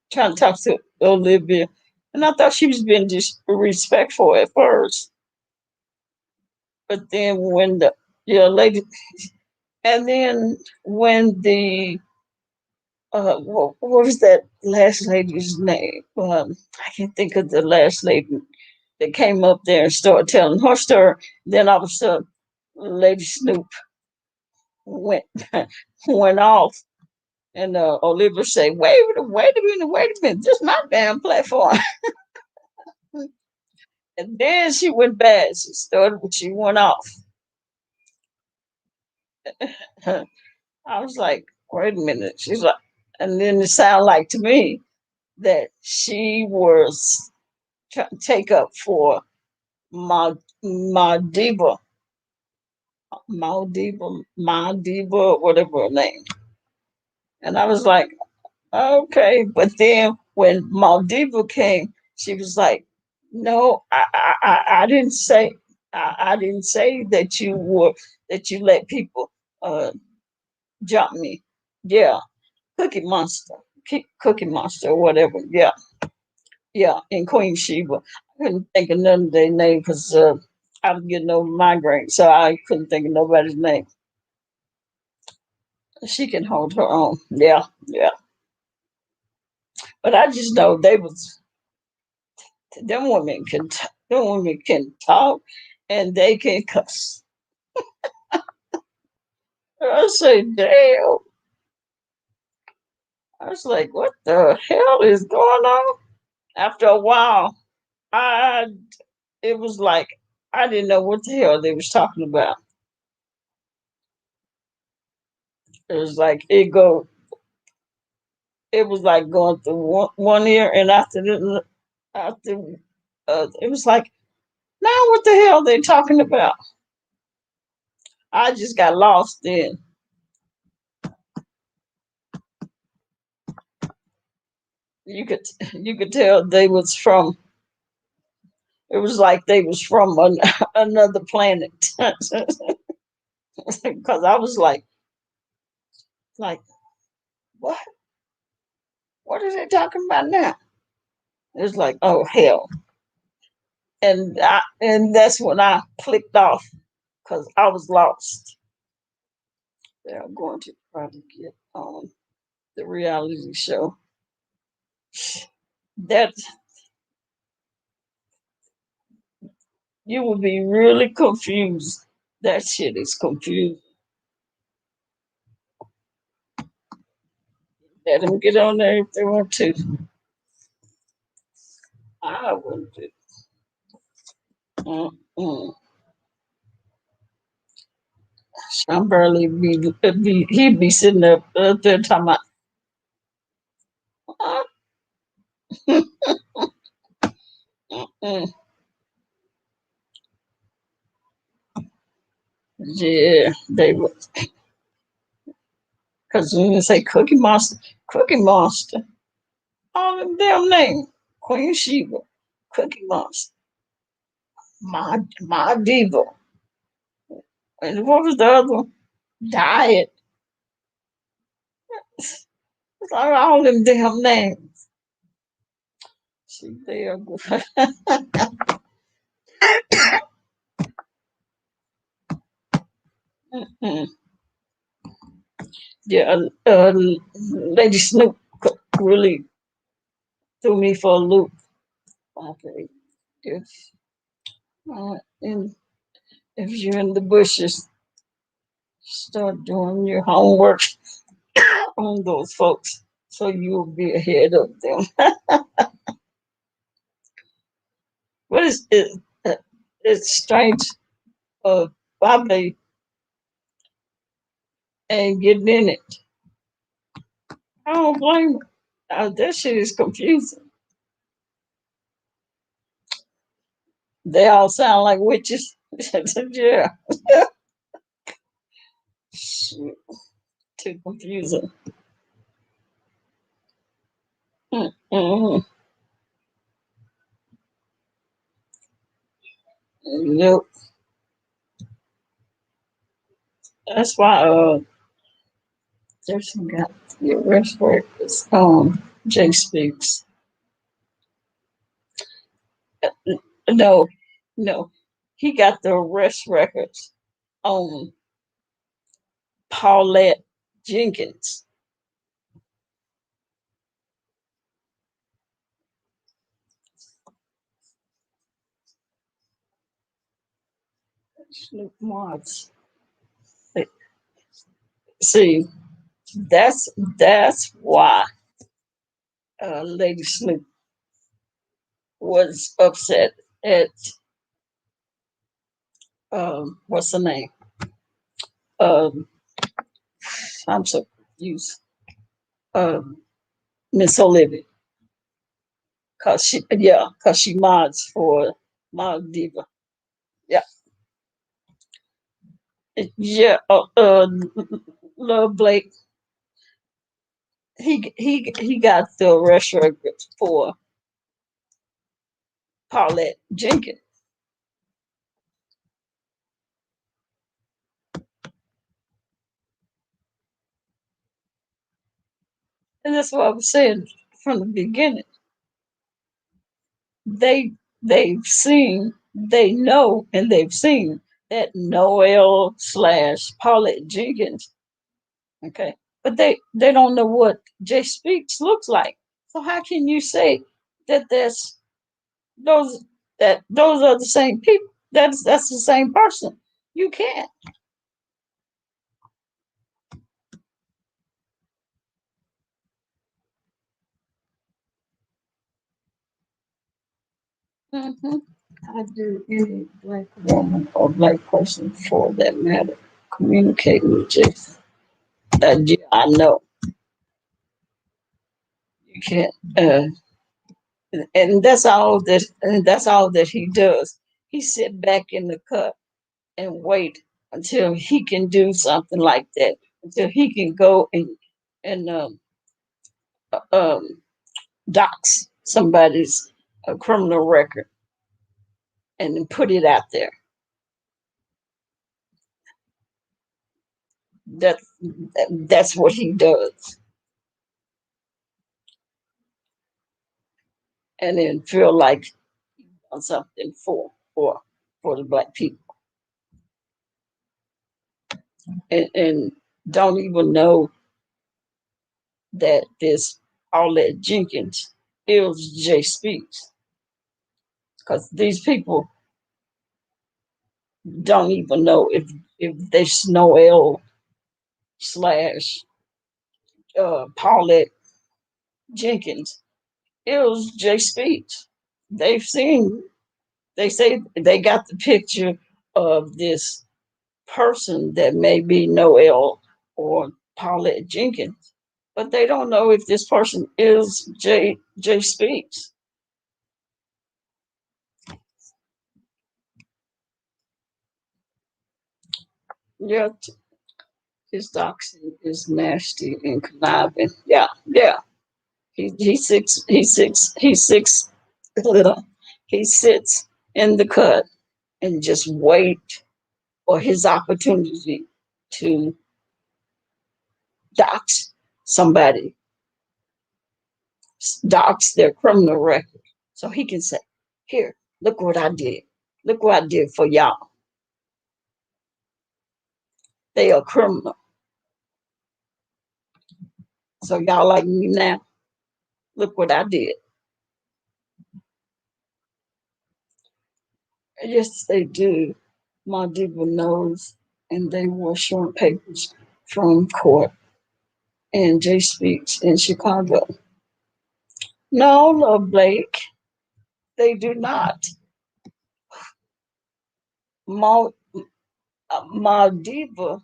trying to talk to Olivia, and I thought she was being disrespectful at first, but then when the lady, and then when the what was that last lady's name? I can't think of the last lady that came up there and started telling her story. Then all of a sudden, Lady Snoop went went off, and Olivia said, wait a minute, this is my damn platform." And then she went bad. She went off. I was like, wait a minute. She's like, and then it sounded like to me that she was trying to take up for Maldiva, Maldiva, whatever her name. And I was like, okay. But then when Maldiva came, she was like, no, I didn't say. I didn't say that you let people uh jump me. Yeah, Cookie Monster, Cookie Monster, or whatever. Yeah, yeah, in Queen Sheba. I couldn't think of none of their name because I was getting over migraine, so I couldn't think of nobody's name. She can hold her own. Yeah, yeah. But I just know they was them women can talk and they can cuss. I say, damn. I was like, what the hell is going on? After a while, I it was like I didn't know what the hell they was talking about. It was like it was like going through one ear and after it was like now what the hell they talking about? I just got lost in. You could you could tell they was from. It was like they was from another planet because I was like what? What are they talking about now? It's like oh hell, and that's when I clicked off because I was lost. They're going to probably get on the reality show. That you will be really confused. That shit is confused. Let them get on there if they want to. I wouldn't do. Mm-mm. Sean Burley he'd be sitting up there talking about, uh, mm, yeah, they would. Because when you say Cookie Monster, all them damn name, Queen Sheba, Cookie Monster, my diva, and what was the other one? Diet. It's like all them damn names. See, they are good. Yeah, Lady Snoop really threw me for a loop. Okay, if and if you're in the bushes, start doing your homework on those folks, so you'll be ahead of them. What is it? It's strange. Probably and getting in it. I don't blame her. That shit is confusing. They all sound like witches. Yeah, shit, too confusing. Mm-hmm. Yep. That's why Jefferson got the arrest records. Jay Speaks. No, no, he got the arrest records on Paulette Jenkins. Snoop Marks. See, that's why Lady Snoop was upset at what's her name? Um, I'm so confused. Um, Miss Olivia, cause she mods for Mod Diva. Yeah, yeah. Love Blake. He got the arrest records for Paulette Jenkins. And that's what I was saying from the beginning. They know, and they've seen that Noel slash Paulette Jenkins. Okay, but they don't know what Jay Speaks looks like. So how can you say that those those are the same people? That's the same person. You can't. Mm-hmm. I do any black woman or black person for that matter communicate with Jay. Yeah, I know you can't. And that's all that. And that's all that he does. He sit back in the cut and wait until he can do something like that. Until he can go and uh, um, dox somebody's criminal record and then put it out there. That that's what he does, and then feel like he's done something for the black people, and don't even know that this Paulette Jenkins is Jay Speaks, because these people don't even know if this Noel slash Paulette Jenkins is Jay Speaks. They've seen. They say they got the picture of this person that may be Noel or Paulette Jenkins, but they don't know if this person is Jay Speaks. Yeah, his doxing is nasty and conniving. Yeah, yeah. He six he six he sits in the cut and just wait for his opportunity to dox somebody, dox their criminal record, so he can say, "Here, look what I did. Look what I did for y'all. They are criminal. So y'all like me now. Look what I did." Yes, they do. My diva knows, and they were short papers from court and Jay Speaks in Chicago. No, Love Blake, they do not. My, my diva,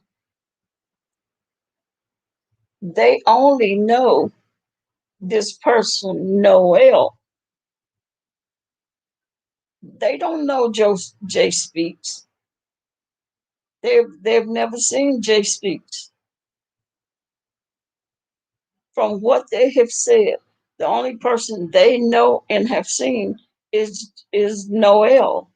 they only know this person, Noel. They don't know Jay Speaks. They've never seen Jay Speaks. From what they have said, the only person they know and have seen is Noel.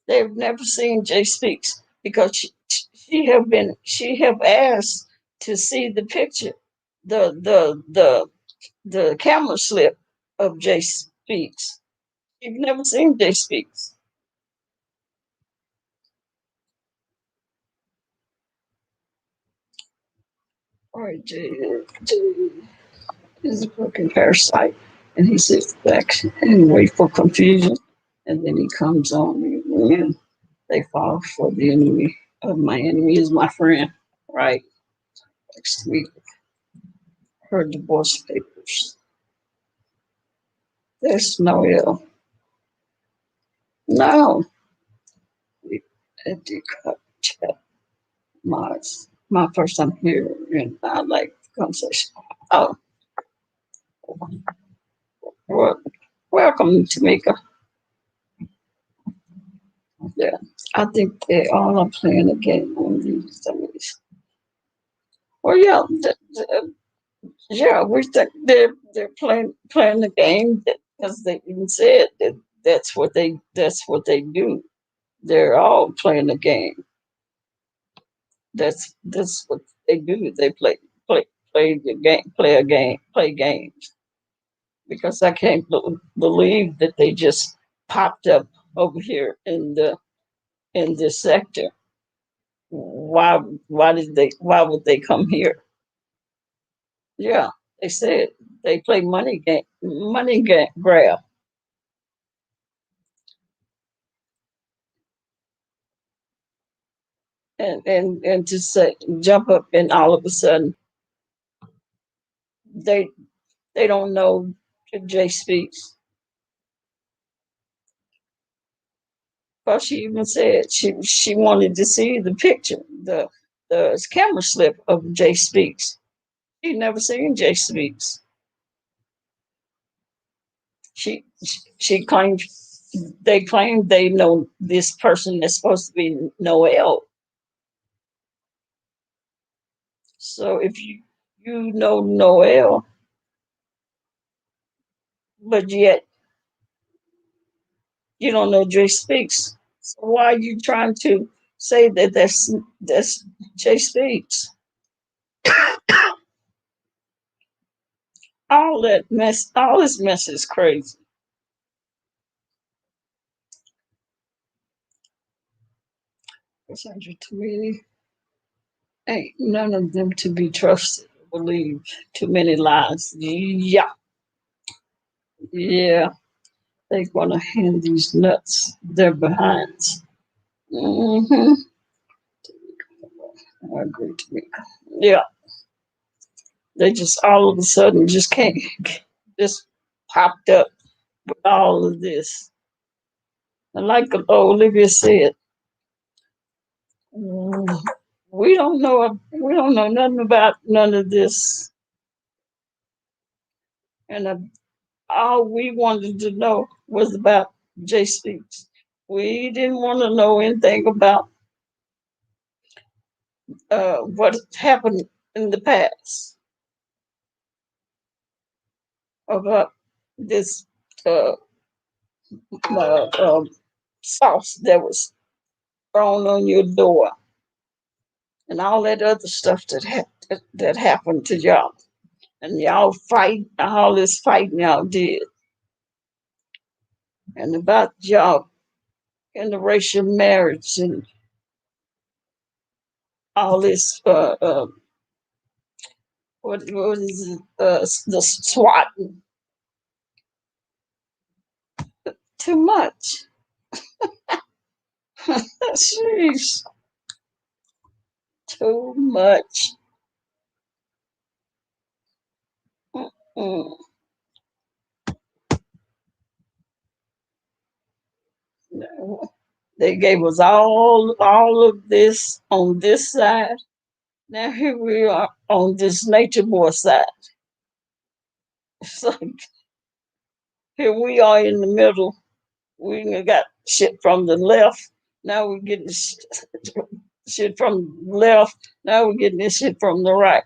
They've never seen Jay Speaks because she have asked to see the picture, the the the the camera slip of Jay Speaks. You've never seen Jay Speaks. All right, Jay is a fucking parasite, and he sits back and wait for confusion, and then he comes on and they fall for the enemy of my enemy is my friend, right? Next week, her divorce papers. There's no ill. No, at the chat. My my first time here, and I like the conversation. Oh, well, welcome, Tamika. Yeah, I think they all are playing a game on these dummies. Well, yeah, yeah, we think they're playing the game because they even said that That's what they do. They're all playing a game. That's what they do. They play the game, play a game, play games. Because I can't believe that they just popped up over here in this sector. Why why would they come here? Yeah, they said they play money game grab, and to say jump up and all of a sudden they they don't know that Jay speaks. Well, she even said she wanted to see the picture, the camera slip of Jay speaks. She never seen Jay speaks. She claimed they claim they know this person that's supposed to be Noel. So if you know Noel, but yet you don't know Jay Speaks, so why are you trying to say that that's Jay Speaks? All this mess is crazy. Cassandra to me, ain't none of them to be trusted. Believe too many lies. Yeah, yeah. They want to hand these nuts their behinds. Mm-hmm. I agree to me. Yeah, they just all of a sudden just can't, just popped up with all of this. And like Olivia said, mm, we don't know nothing about none of this, and all we wanted to know was about Jay Speaks. We didn't want to know anything about what happened in the past about this uh, sauce that was thrown on your door and all that other stuff that happened to y'all. And y'all fight, all this fighting y'all did. And about y'all interracial marriage and all this, what is it, the swatting. Too much. Sheesh, too much. Mm-mm. No. They gave us all of this on this side. Now here we are on this nature boy side. It's like here we are in the middle. We got shit from the left. Now we're getting shit from the left. Now we're getting this shit from the right,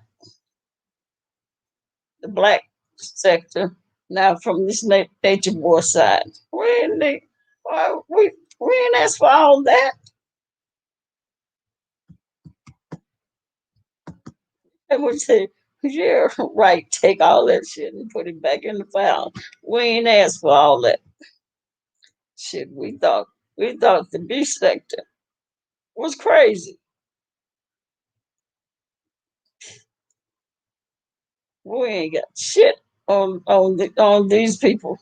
the black sector. Now from this nature boy side. We ain't asked for all that. And we say, yeah, right, take all that shit and put it back in the file. We ain't asked for all that shit. We thought the B sector was crazy. We ain't got shit on these people.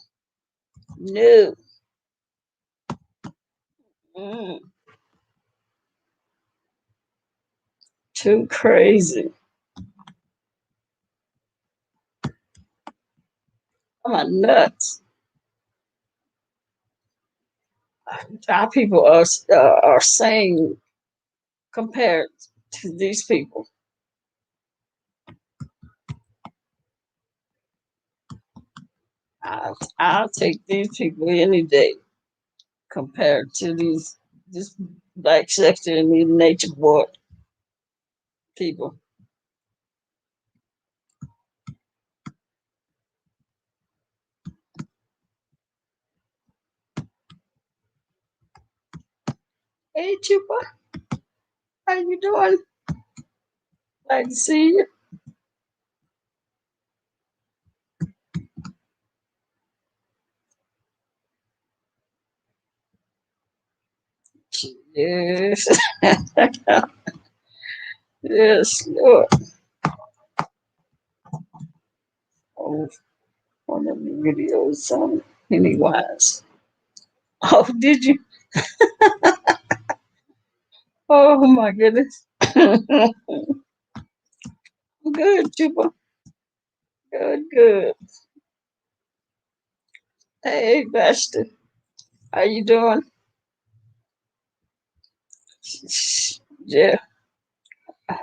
No. Mm, too crazy. I'm a nuts. Our people are saying compared to these people. I'll take these people any day compared to this black sector and these nature boy people. Hey, Chupa, how you doing? Glad to see you. Yes, yes, Lord. Oh, one of the videos on Pennywise. Oh, did you? Oh my goodness. Good, Chupa. Good, good. Hey, Basta. How you doing? Yeah.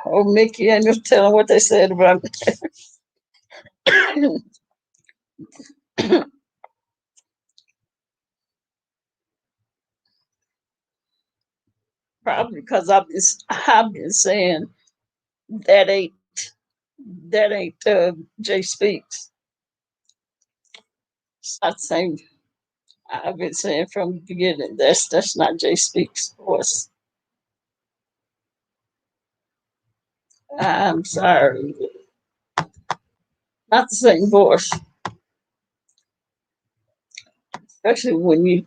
Oh, Mickey, I just tell them what they said about me. Probably because I've been saying that ain't that ain't Jay Speaks. It's not the same. I've been saying from the beginning that's not Jay Speaks' voice. I'm sorry, not the same voice. Especially when you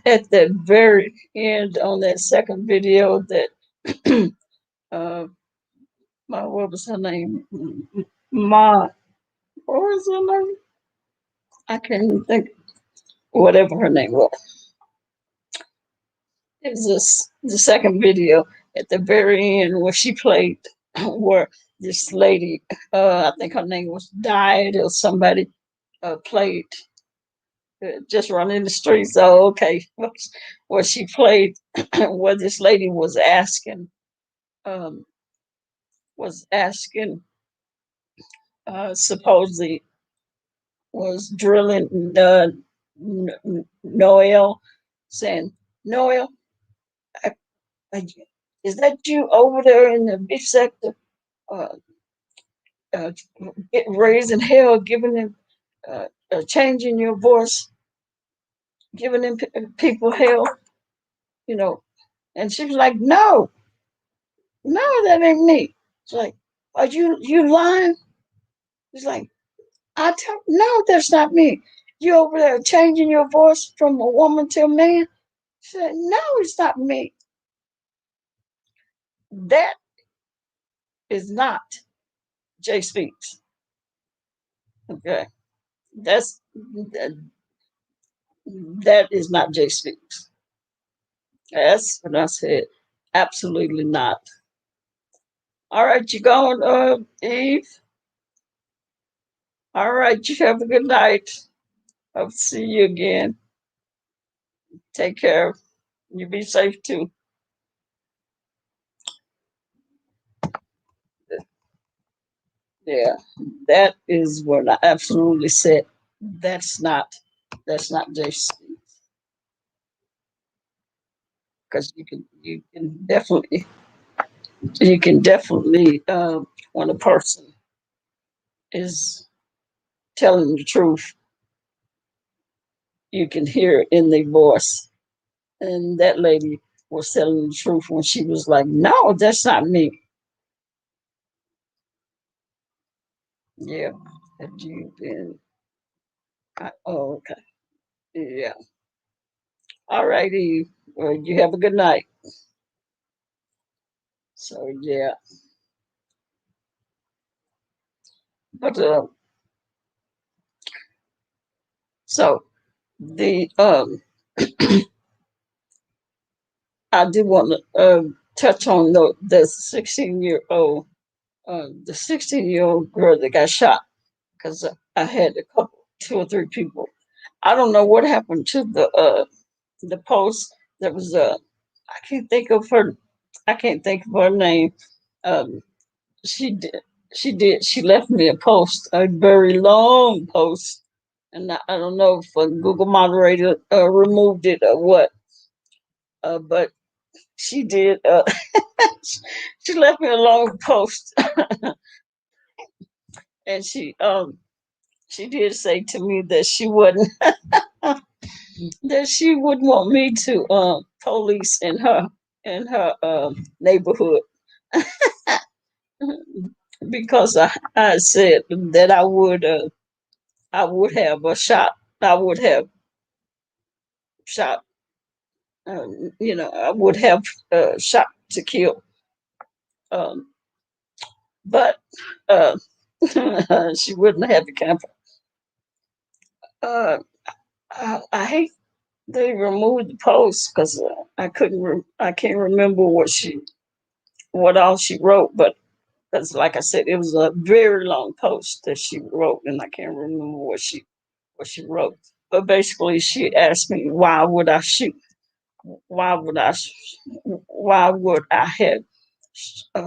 at the very end on that second video that uh, what was her name? Ma, what was her name? I can't even think. Whatever her name was. It was the second video at the very end where she played, where this lady, I think her name was Died or somebody, played just running the streets. Oh, okay, where she played, where this lady um, was asking, supposedly was drilling Noel, saying, Noel, I, I, is that you over there in the beef sector? Uh, uh, raising hell, giving them, changing your voice, giving them people hell, you know. And she was like, no, no, that ain't me. It's like, are you lying? It's like, no, that's not me. You over there changing your voice from a woman to a man? She said, no, it's not me. That is not Jay Speaks. Okay. That's that is not Jay Speaks. That's what I said. Absolutely not. All right, you going, Eve? All right, you have a good night. Hope to see you again. Take care. You be safe too. Yeah, that is what I absolutely said. That's not that's not JC, because you can definitely when a person is telling the truth, you can hear it in their voice. And that lady was telling the truth when she was like, "No, that's not me." Yeah, have you been? Oh, okay. Yeah. All righty. Well, you have a good night. So yeah, but so the I did want to touch on the 16-year-old the 16-year-old girl that got shot, because I had a couple, two or three people. I don't know what happened to the post. There was I can't think of her. I can't think of her name. Um, she did. She left me a post, a very long post, and I don't know if a Google moderator removed it or what. But she did. She left me a long post, and she did say to me that she wouldn't that she wouldn't want me to police in her neighborhood because I said that I would have a shot. I would have shot. Uh, I would have shot to kill. Um, but uh, she wouldn't have the camper. Uh, I hate they removed the post because I can't remember what all she wrote, but because like I said, it was a very long post that she wrote, and I can't remember what she wrote. But basically, she asked me why would I shoot? Why would I? Why would I have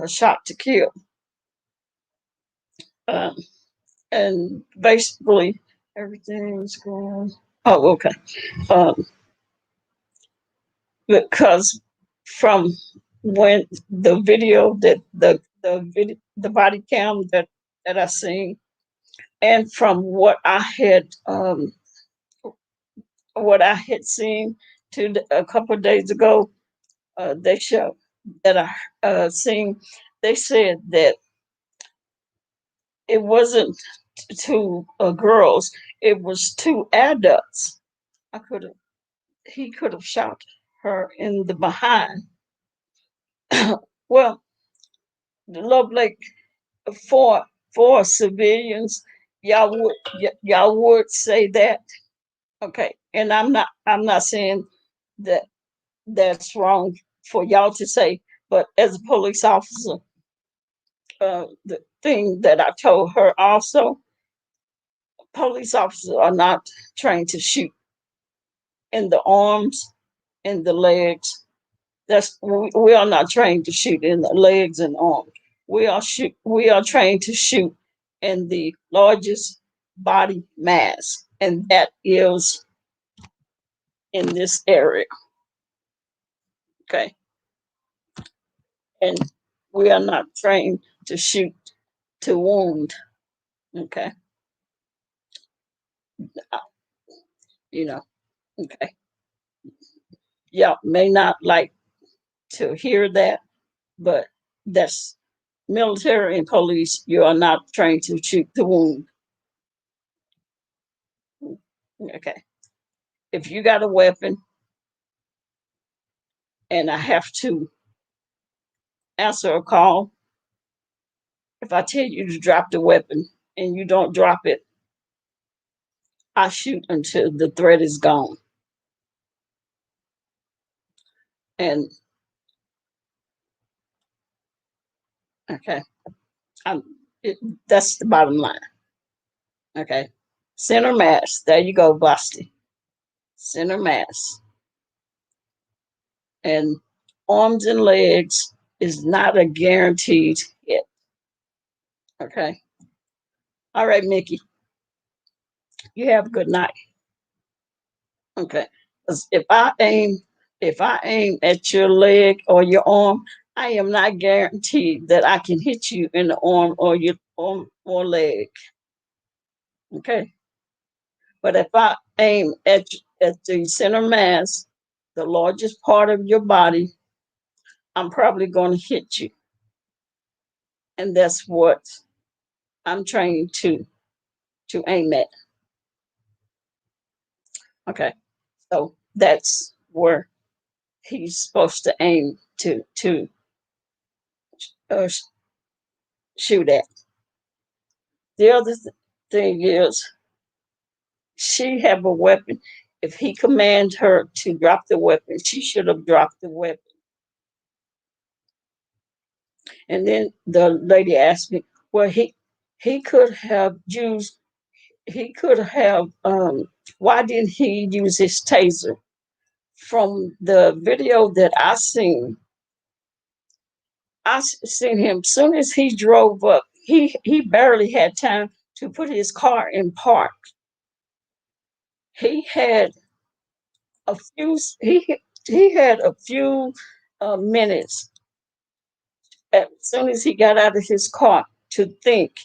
shot to kill? Um, and basically, everything was going. Oh, okay. Um, because from when the video that the body cam that I seen, and from what I had seen a couple of days ago, they showed that I seen. They said that it wasn't two girls; it was two adults. I could have. He could have shot her in the behind. Well, the Love Lake for civilians, y'all would say that, okay? And I'm not saying that that's wrong for y'all to say, but as a police officer, the thing that I told her also, police officers are not trained to shoot in the arms, in the legs. We are not trained to shoot in the legs and arms. We are trained to shoot in the largest body mass, and that is in this area. Okay. And we are not trained to shoot to wound. Okay. Uh, You know, okay. Y'all may not like to hear that, but that's military and police. You are not trained to shoot to wound. Okay. If you got a weapon and I have to answer a call, if I tell you to drop the weapon and you don't drop it, I shoot until the threat is gone. And okay, I'm, it, that's the bottom line. Okay, center mass. There you go, Basti. Center mass. And arms and legs is not a guaranteed hit. Okay. All right, Mickey. You have a good night. Okay. 'Cause if I aim at your leg or your arm, I am not guaranteed that I can hit you in the arm or your arm or leg. Okay. But if I aim at the center mass, the largest part of your body, I'm probably going to hit you. And that's what I'm trained to aim at. Okay. So that's where he's supposed to aim to uh, shoot at. The other thing is, she have a weapon. If he commands her to drop the weapon, she should have dropped the weapon. And then the lady asked me, well, he could have used, he could have, why didn't he use his taser? From the video that I seen him, soon as he drove up, he barely had time to put his car in park. He had a few, he had a few minutes as soon as he got out of his car to think,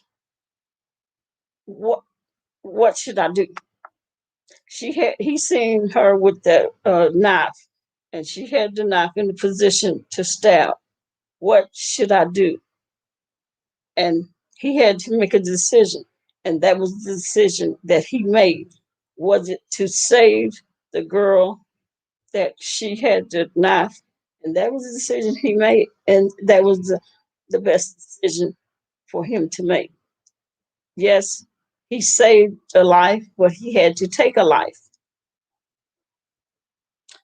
what should I do? He seen her with the knife, and she had the knife in the position to stab. What should I do? And he had to make a decision, and that was the decision that he made. Was it to save the girl that she had the knife? And that was the decision he made, and that was the best decision for him to make. Yes, he saved a life, but he had to take a life.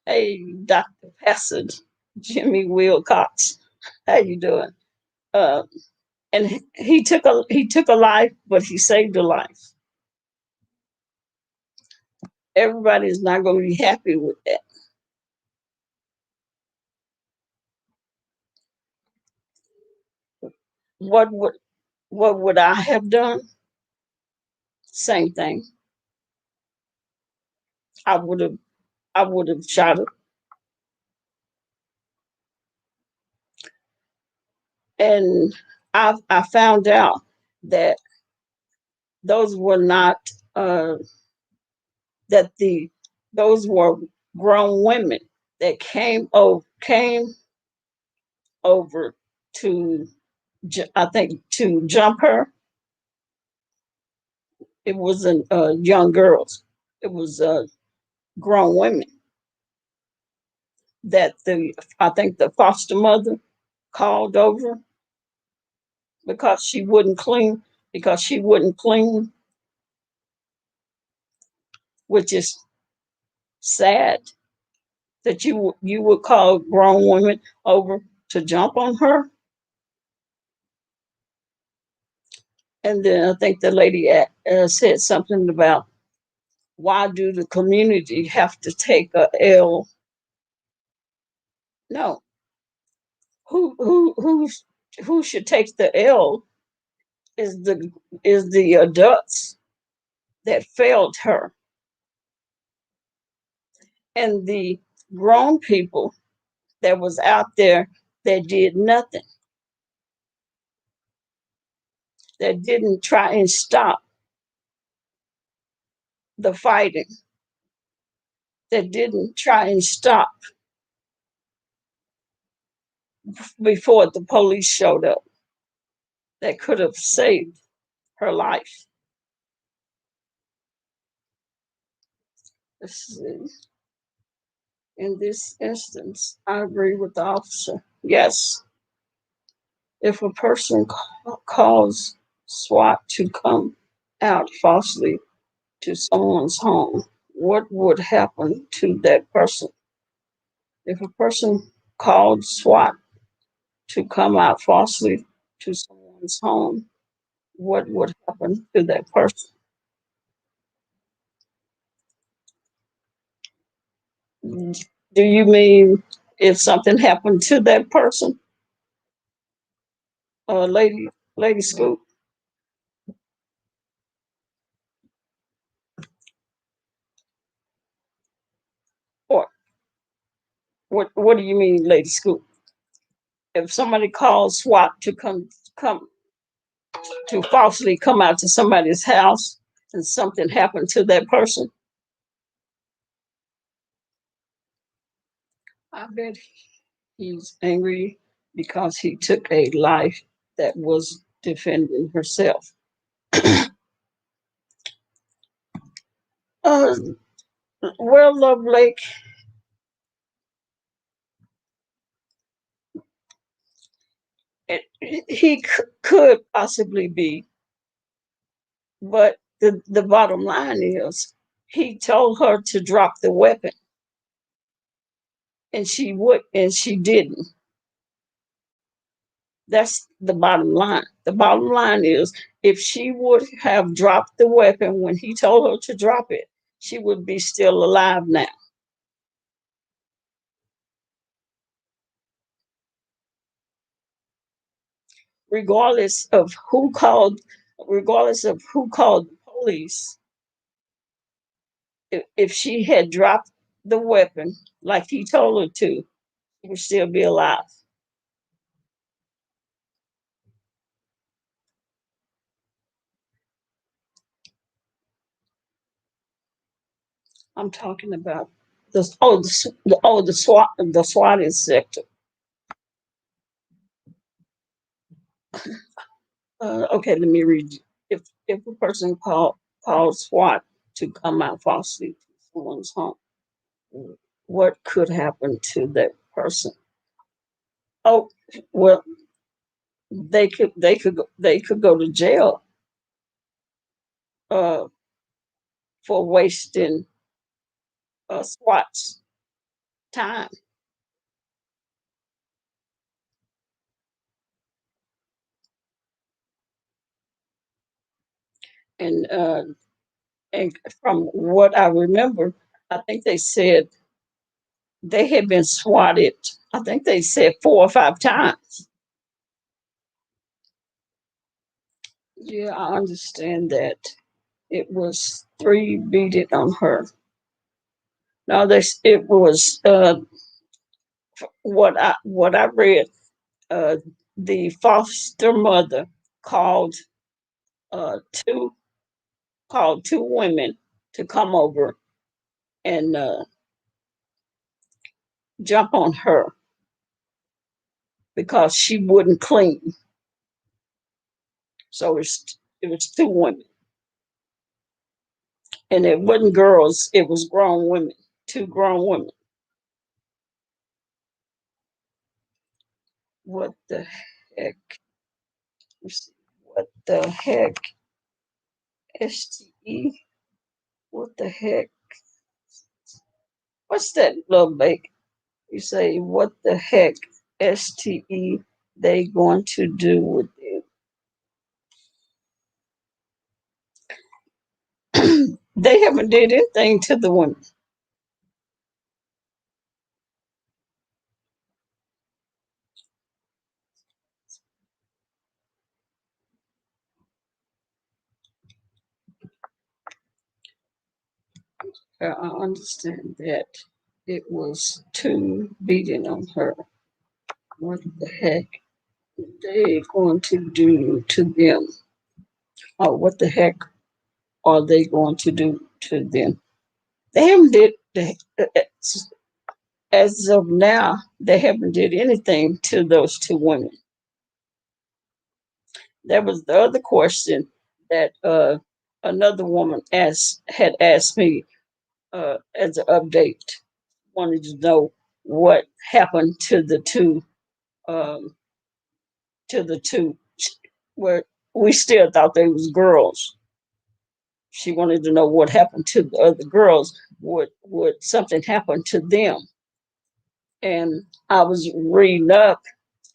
Hey, Dr. Passage, Jimmy Wilcox, how you doing? Uh, and he took a life, but he saved a life. Everybody's not going to be happy with that. What would what would I have done? Same thing. I would have I would have shot her. And I found out that those were not uh, that the those were grown women that came over to I think to jump her. It wasn't young girls. It was grown women that the I think the foster mother called over because she wouldn't clean because she wouldn't clean, which is sad that you would call grown women over to jump on her. And then I think the lady said something about why do the community have to take a L? No, who should take the L is the adults that failed her, and the grown people that was out there that did nothing, that didn't try and stop the fighting, that didn't try and stop before the police showed up, that could have saved her life. In this instance, I agree with the officer. Yes, if a person calls SWAT to come out falsely to someone's home, what would happen to that person? If a person called SWAT to come out falsely to someone's home, what would happen to that person? Do you mean if something happened to that person, lady Scoop? Or what do you mean, Lady Scoop? If somebody calls SWAT to come to falsely come out to somebody's house and something happened to that person, I bet he's angry because he took a life that was defending herself. Uh, well, Love Lake, he could possibly be, but the bottom line is he told her to drop the weapon, and she didn't. That's the bottom line. The bottom line is if she would have dropped the weapon when he told her to drop it, she would be still alive now. Regardless of who called, regardless of who called the police, if she had dropped the weapon like he told her to, she would still be alive. I'm talking about the SWAT sector. Okay, let me read. If a person calls SWAT to come out falsely to someone's home, what could happen to that person? Oh, well, they could go to jail uh, for wasting SWAT's time. And and from what I remember, I think they said they had been swatted. I think they said 4 or 5 times. Yeah, I understand that. It was 3 beat it on her. No, this it was what I read. Uh, the foster mother called uh, two called 2 women to come over and jump on her because she wouldn't clean. So it was 2 women, and it wasn't girls. It was grown women, 2 grown women. What the heck? Let's see. What the heck? STE? What the heck? What's that little bake? You say, what the heck? STE? They going to do with it? They haven't did anything to the women. I understand that it was 2 beating on her. What the heck they going to do to them? Or what the heck are they going to do to them? They haven't did as of now. They haven't did anything to those 2 women. That was the other question that another woman had asked me as an update. Wanted to know what happened um, to the two where we still thought they was girls. She wanted to know what happened to the other girls. Would something happen to them? And I was reading up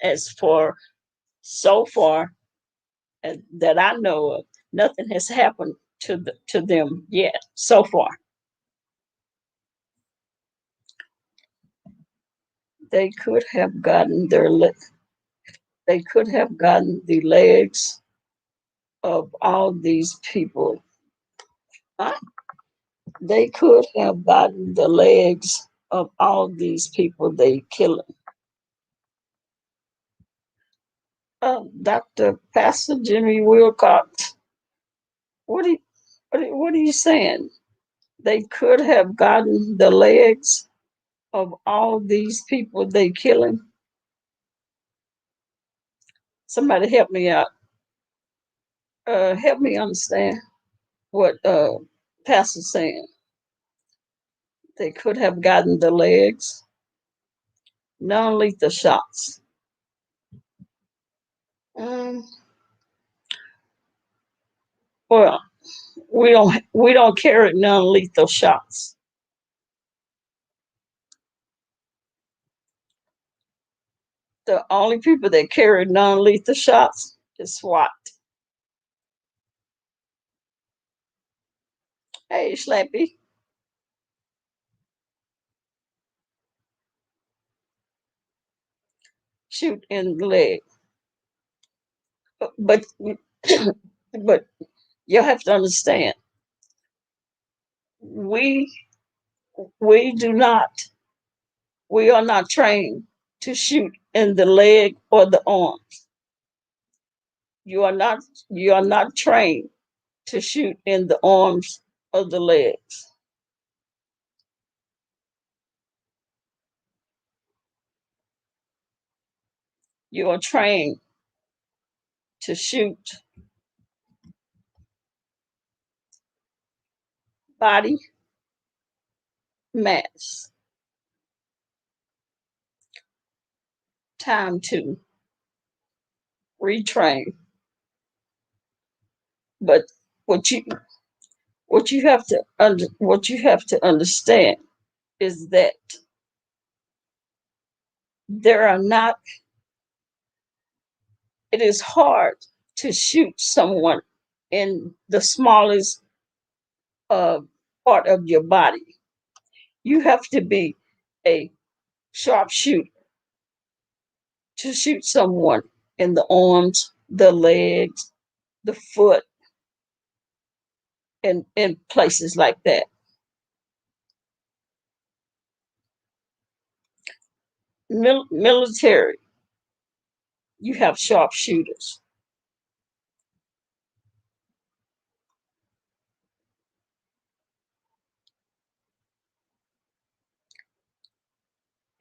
as for so far that I know of, nothing has happened to them yet so far. They could have gotten they could have gotten the legs of all these people. Huh? They could have gotten the legs of all these people they killing. Dr. Pastor Jimmy Wilcox, what are you, what are you saying? They could have gotten the legs of all these people they killing. Somebody help me out. Help me understand what Pastor's saying. They could have gotten the legs, non-lethal shots. Um, well, we don't carry non-lethal shots. The only people that carry non-lethal shots is SWAT. Hey, Slappy, shoot in the leg. But but you have to understand, we we do not we are not trained to shoot in the leg or the arm. You are not trained to shoot in the arms or the legs. You are trained to shoot body, mass. Time to retrain. But what you what you have to understand is that there are not. It is hard to shoot someone in the smallest uh, part of your body. You have to be a sharpshooter to shoot someone in the arms, the legs, the foot, and in places like that. Military, you have sharpshooters.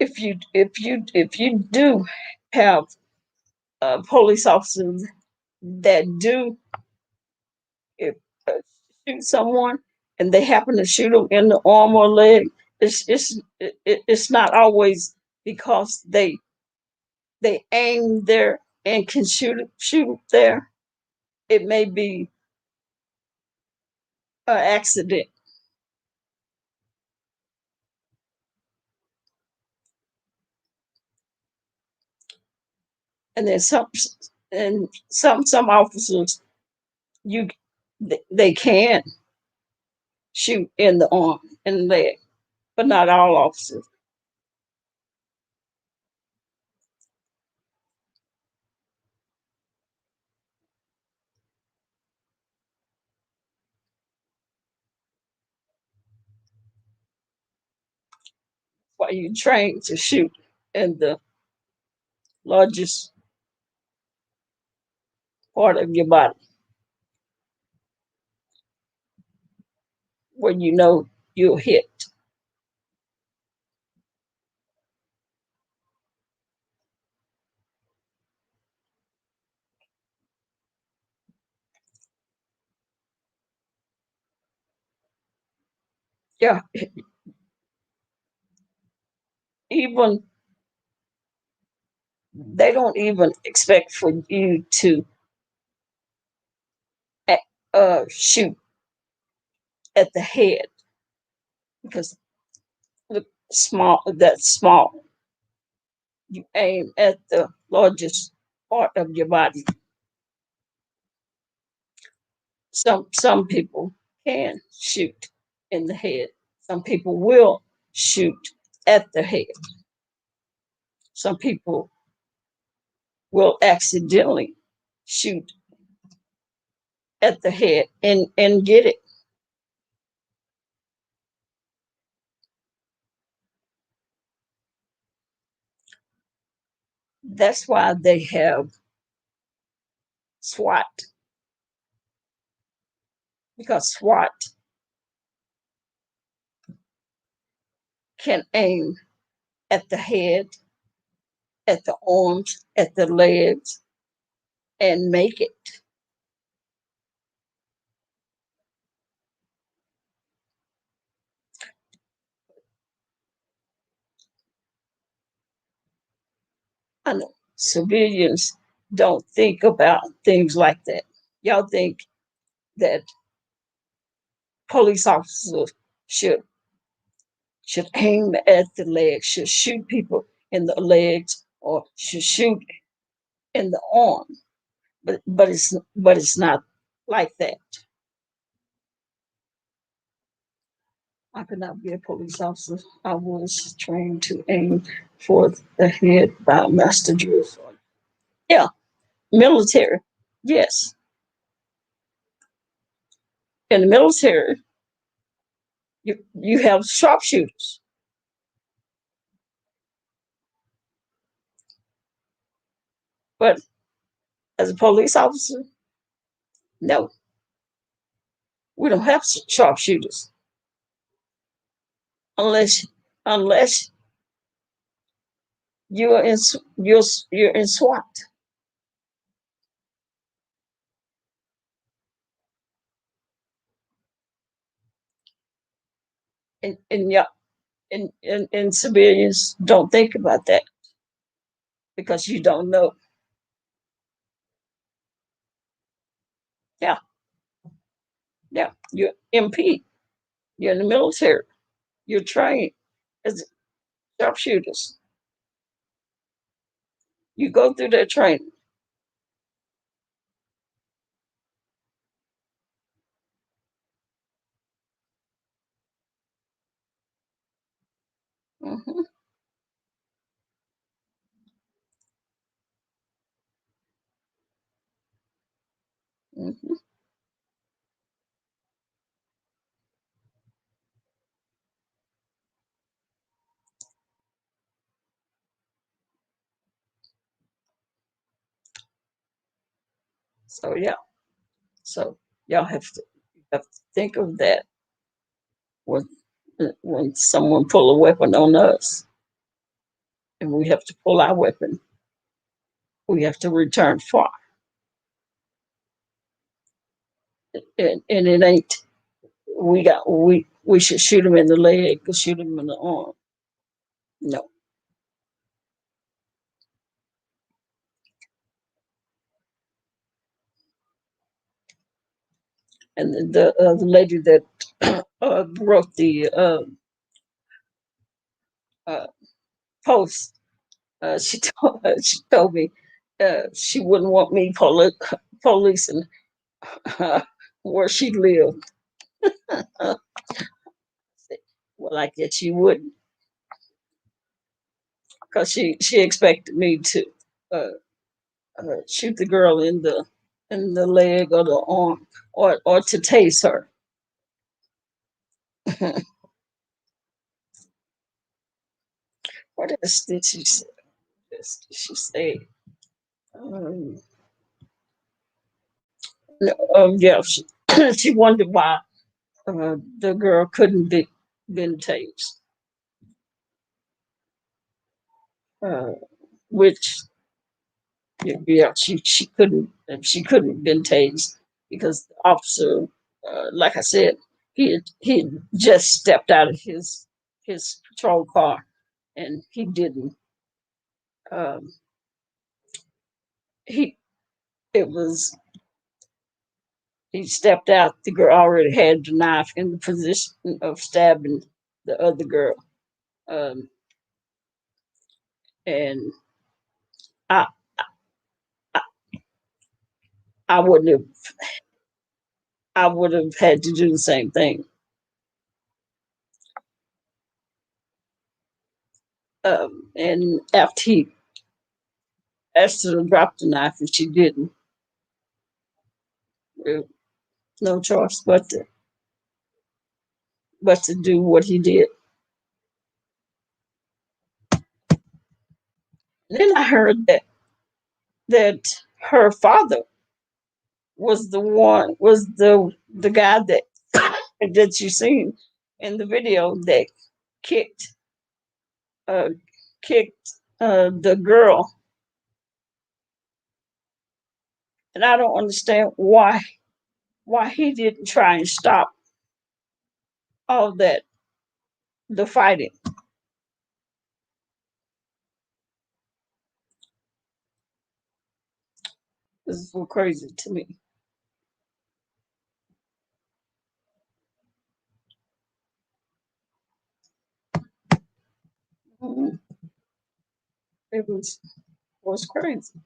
If you do have police officers that do if, uh, shoot someone and they happen to shoot them in the arm or leg, it's not always because they aim there and can shoot there. It may be an accident. And then some officers you they can shoot in the arm and leg, but not all officers. Why you train to shoot in the largest part of your body where you know you'll hit. Yeah, even they don't even expect for you to shoot at the head because the that's small. You aim at the largest part of your body. Some people can shoot in the head. Some people will shoot at the head. Some people will accidentally shoot at the head and get it. That's why they have SWAT, because SWAT can aim at the head, at the arms, at the legs, and make it. I know civilians don't think about things like that. Y'all think that police officers should should aim at the legs, should shoot people in the legs, or should shoot in the arm. But it's not like that. I could not be a police officer. I was trained to aim for the head by a master drill sergeant. Yeah, military. Yes, in the military, you have sharpshooters, but as a police officer, no, we don't have sharpshooters unless unless you're in you're in SWAT, and yeah, and civilians don't think about that because you don't know. Yeah, yeah, you're MP, you're in the military, you're trained as sharpshooters. You go through that training. Hmm. Hmm. So yeah, so y'all have to think of that when when someone pull a weapon on us, and we have to pull our weapon. We have to return fire, and it ain't. We should shoot him in the leg or shoot him in the arm. No, and the lady that wrote the uh, post, she told me she wouldn't want me policing where she lived. Well, I guess she wouldn't, because she expected me to uh, shoot the girl in the leg or the arm, or to tase her. What else did she say? She said, um, no, yeah, she wondered why the girl couldn't be been tased, uh, which yeah, she couldn't been tased because the officer, like I said, he had just stepped out of his patrol car, and he didn't. Um, he it was he stepped out. The girl already had the knife in the position of stabbing the other girl, um, and I, I I wouldn't have I would have had to do the same thing, and after he asked her to drop the knife, and she didn't. uh, no choice but to do what he did. And then I heard that her father was the guy that that you seen in the video that kicked uh kicked the girl, and I don't understand why he didn't try and stop all that, the fighting. This is so crazy to me. Mhm. It was crazy.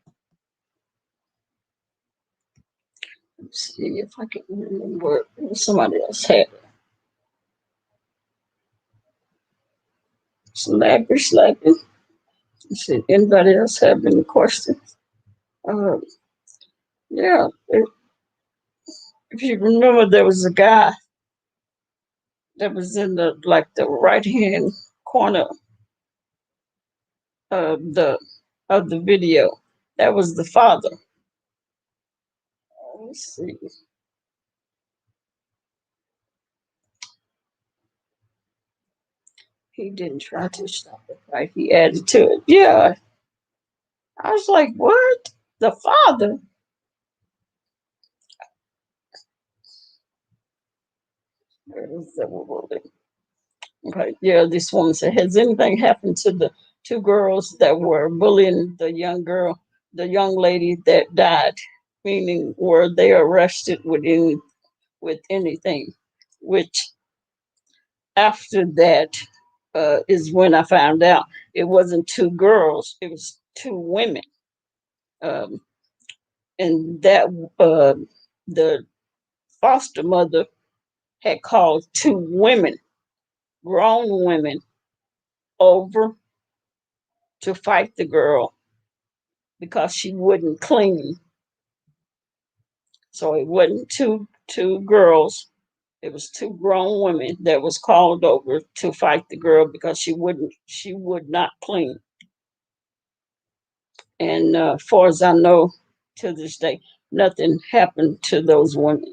Let's see if I can remember. Somebody else had slappy. Let's see, anybody else have any questions? Uh, yeah, if you remember, there was a guy that was in the right hand corner of the video. That was the father. Let's see. He didn't try to stop the fight. He added to it. Yeah. I was like, what? The father? Okay. Yeah, this woman said, has anything happened to the two girls that were bullying the young girl, the young lady that died? Meaning, were they arrested with anything? Which after that is when I found out it wasn't two girls, it was two women. Um, and that the foster mother had called two women, grown women, over to fight the girl because she wouldn't clean. So it wasn't two girls. It was two grown women that was called over to fight the girl because she would not clean. And far as I know, to this day, nothing happened to those women.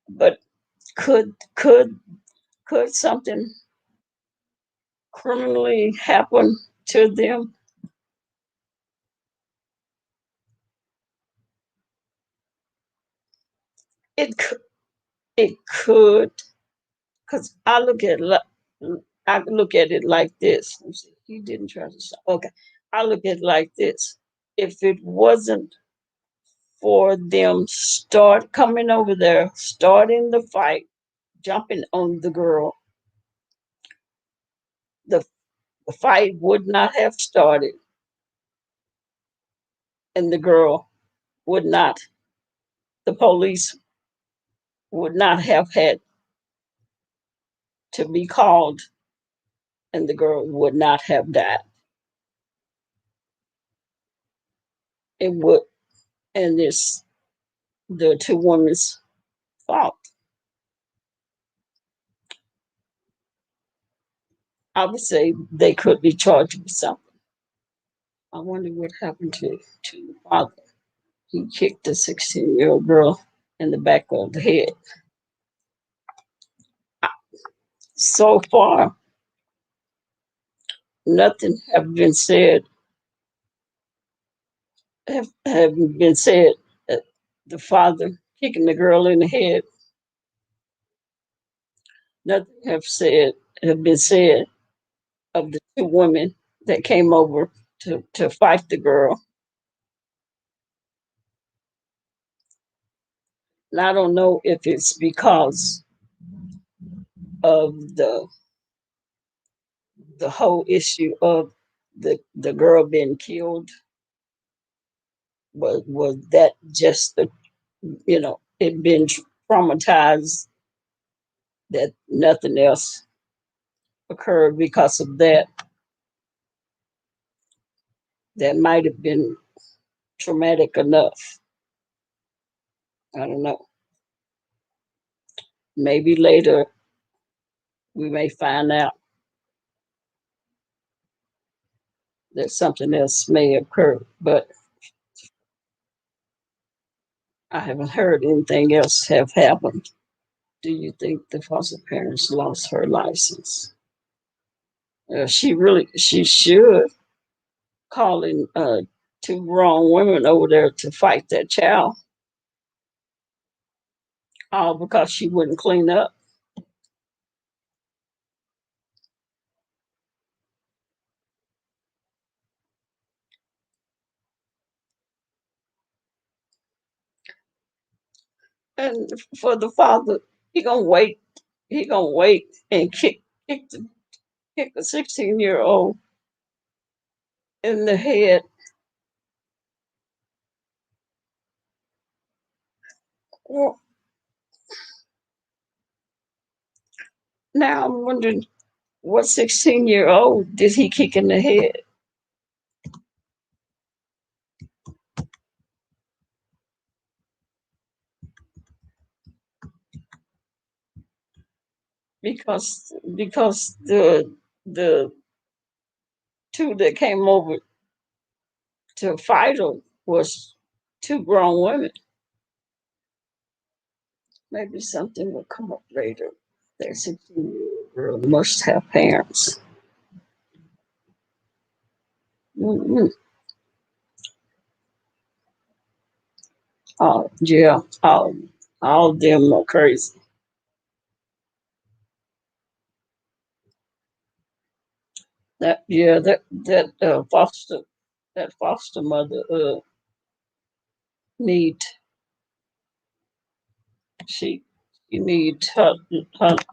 But could could could something criminally happen to them? It could, it could, because I look at it like this. He didn't try to stop. Okay, I look at it like this. If it wasn't for them start coming over there, starting the fight, jumping on the girl, the, the fight would not have started, and the girl would not. The police would not have had to be called, and the girl would not have died. It would, and it's the two women's fault. I would say they could be charged with something. I wonder what happened to the father. He kicked a 16-year-old girl in the back of the head. So far, nothing have been said. The father kicking the girl in the head. Nothing have been said of the two women that came over to fight the girl. And I don't know if it's because of the whole issue of the girl being killed. Was that just the, it been traumatized that nothing else occurred because of that? That might have been traumatic enough. I don't know. Maybe later we may find out that something else may occur, but I haven't heard anything else have happened. Do you think the foster parents lost her license? She should call in two grown women over there to fight that child, all because she wouldn't clean up. And for the father, he gonna wait. He gonna wait and kick a 16-year-old in the head. Well, now I'm wondering, what 16-year-old did he kick in the head? Because the two that came over to fight him was two grown women. Maybe something will come up later. That 16-year-old girl must have parents. Mm-hmm. Oh, yeah. All of them are crazy. That foster mother need she she need her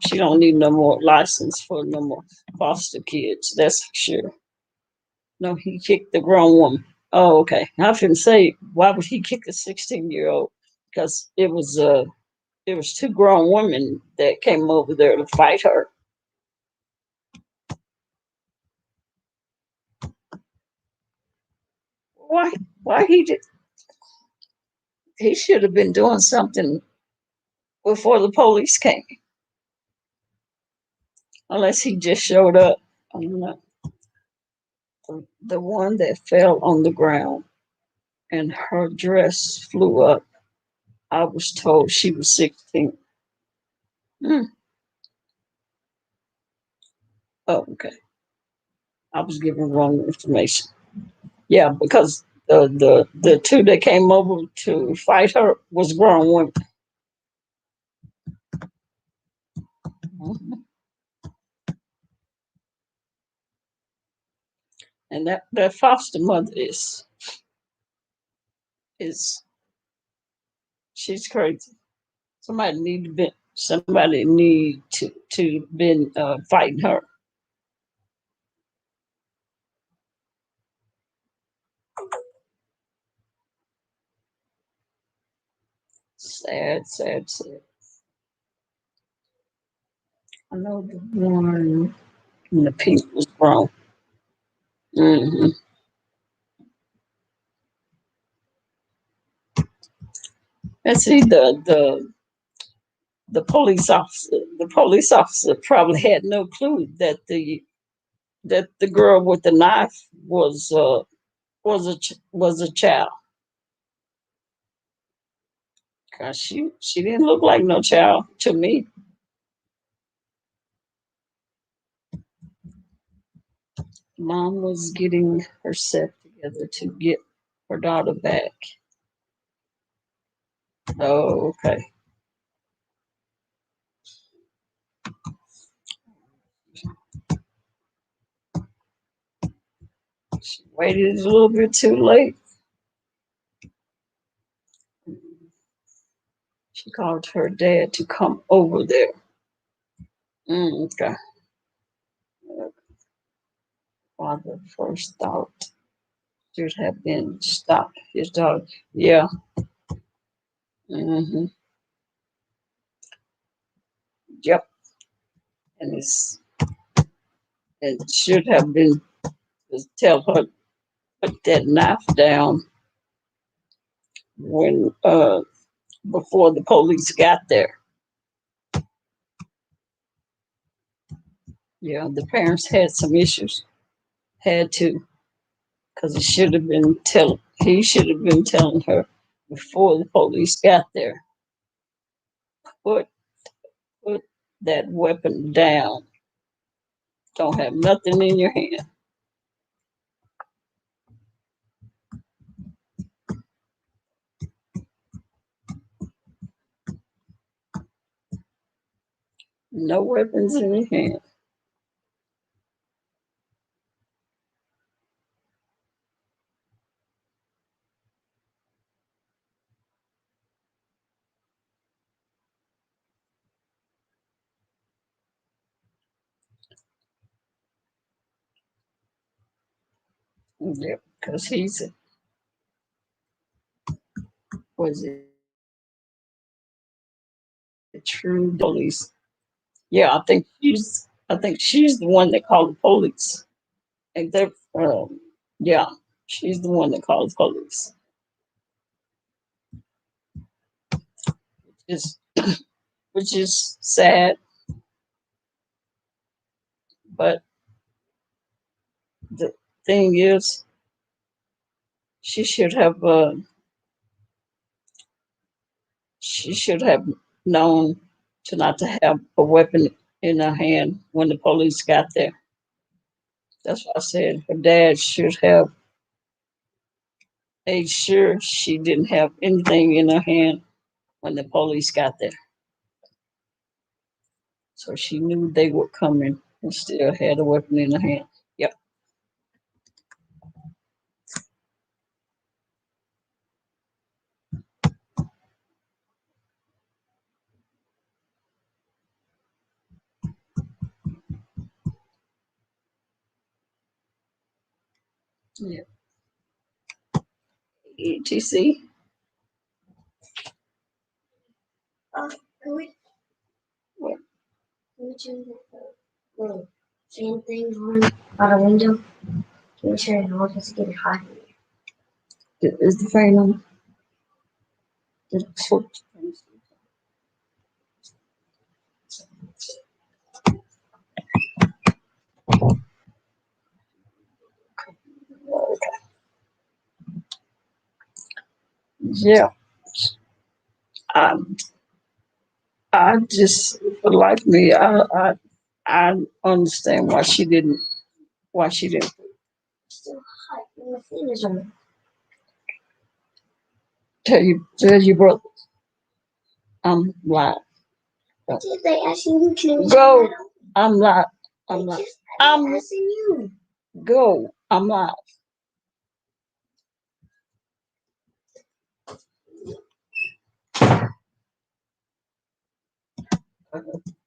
she don't need no more license for no more foster kids. That's for sure. No, he kicked the grown woman. Oh, okay. I can say why would he kick a 16-year-old? Because it was two grown women that came over there to fight her. Why? Why he did? He should have been doing something before the police came, unless he just showed up. I don't know. The one that fell on the ground and her dress flew up. I was told she was 16. Hmm. Oh, okay. I was given wrong information. Yeah, because the two that came over to fight her was grown women. Mhm. And that foster mother is she's crazy. Somebody need to been fighting her. Sad, sad, sad. I know the one in the pink was grown. Hmm. And see the police officer probably had no clue that the girl with the knife was a child. Cause she didn't look like no child to me. Mom was getting herself together to get her daughter back. Oh, okay. She waited a little bit too late. She called her dad to come over there. Okay. Father first thought should have been stop his daughter. Yeah. Hmm. Yep. And it should have been to tell her put that knife down when before the police got there. Yeah, the parents had some issues. Had to, because he should have been telling her before the police got there. Put put that weapon down. Don't have nothing in your hand. No weapons in your hand. Yep, because he's was it true police? Yeah, I think she's the one that called the police. And they're yeah, she's the one that called the police. Is which is sad, but the thing is, she should have she should have known to not to have a weapon in her hand when the police got there. That's what I said. Her dad should have made sure she didn't have anything in her hand when the police got there. So she knew they were coming and still had a weapon in her hand. Yep. Yeah. ETC. Can we, What? can we change the little fan thing on by the window? Can we turn it off? It's getting hot in here. Is the fan on? The switch. Yeah. Um, I just, like me, I understand why she didn't. It's still hot and the fan is on. Tell your brother I'm live. Did they asking you can Go. I'm live. I'm They live. just I'm asking you. go. I'm live.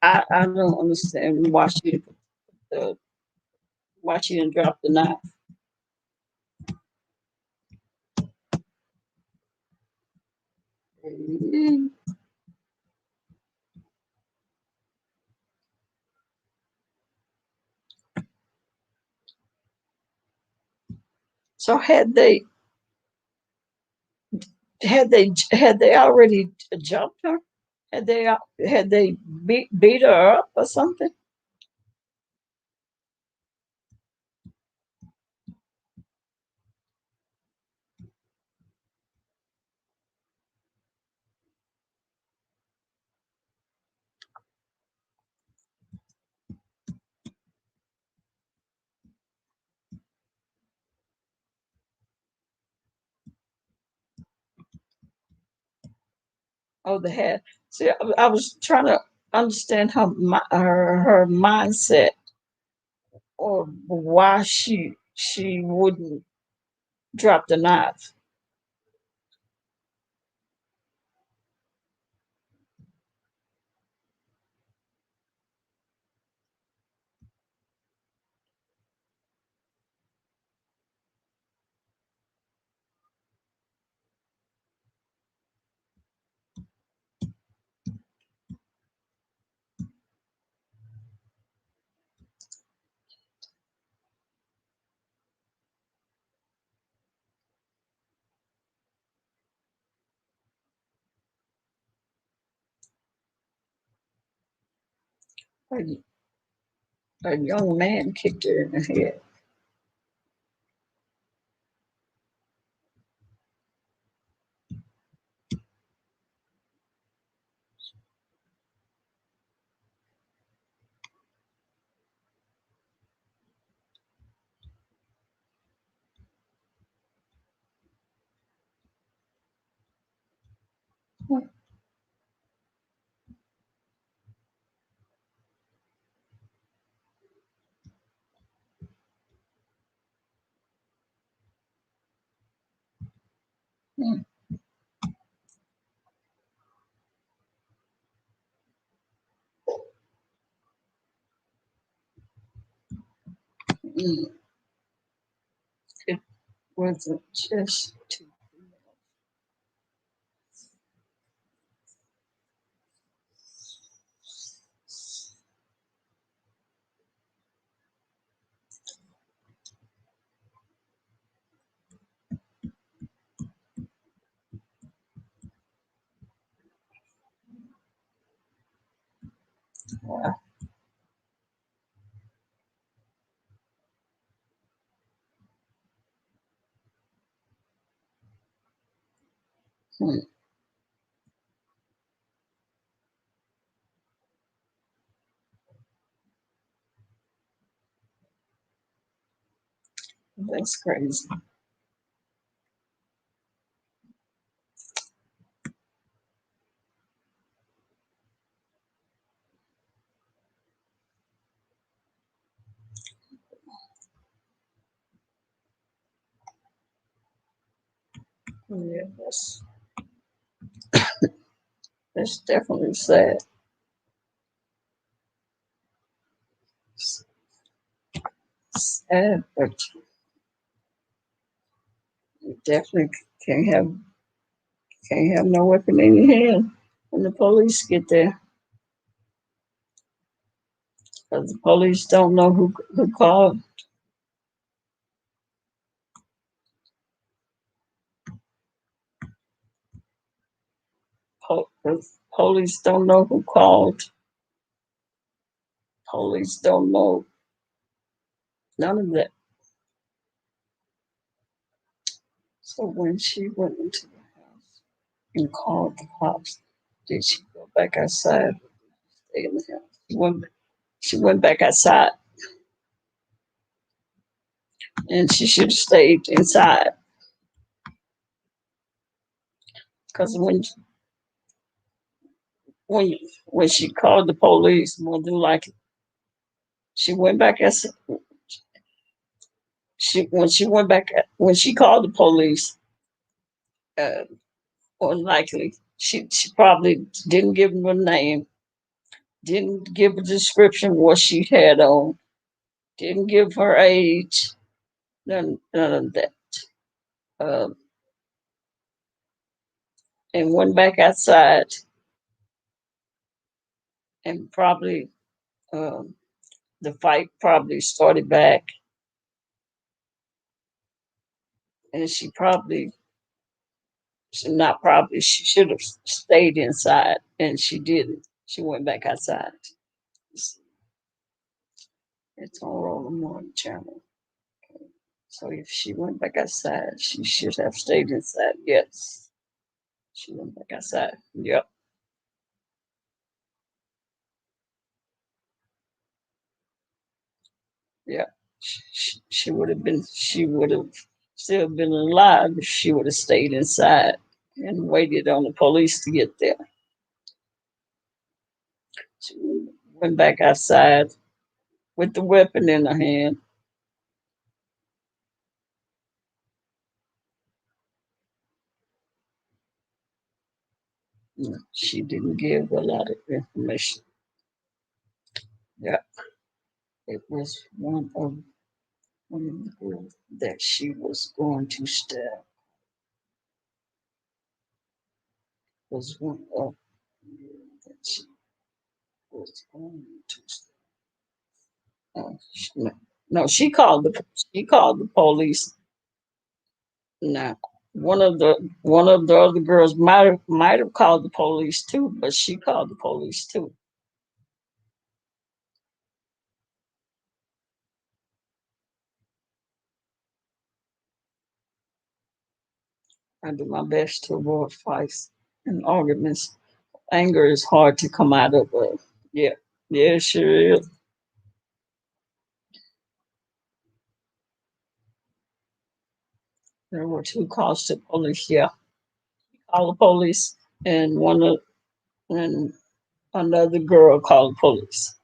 I don't understand uh, why she didn't drop the knife. So had they already jumped her? Had they beat her up or something? Oh, they had. See, I was trying to understand her mindset or why she wouldn't drop the knife. A, a young man kicked her in the head. Mm, mm. It wasn't just too. Mm, That's crazy. Yeah, that's definitely sad. Sad, but you definitely can't have can't have no weapon in your hand when the police get there. Because the police don't know who called. The police don't know who called. Police don't know none of that. So when she went into the house and called the cops, did she go back outside? Stay in the house. She went back outside, and she should have stayed inside. Because when when she called the police, more than likely she went back as when she called the police, uh, more than likely she probably didn't give them a name, didn't give a description what she had on, didn't give her age, none of that, uh, and went back outside and probably um, the fight probably started back, and she probably not probably she should have stayed inside, and she didn't. She went back outside. It's on Rolling Morning Channel. So if she went back outside, she should have stayed inside. Yes, she went back outside. Yep, yep. She would have been. She would have still been alive if she would have stayed inside and waited on the police to get there. She went back outside with the weapon in her hand. She didn't give a lot of information. Yeah, it was one of the girls that she was going to stab. Was one of that she was going to stab. No, no, she called the police. Now, one of the other girls might have called the police too, but she called the police too. I do my best to avoid fights and arguments. Anger is hard to come out of. Yeah, yeah, it sure is. There were two calls to police. Yeah, call the police, and and another girl called the police.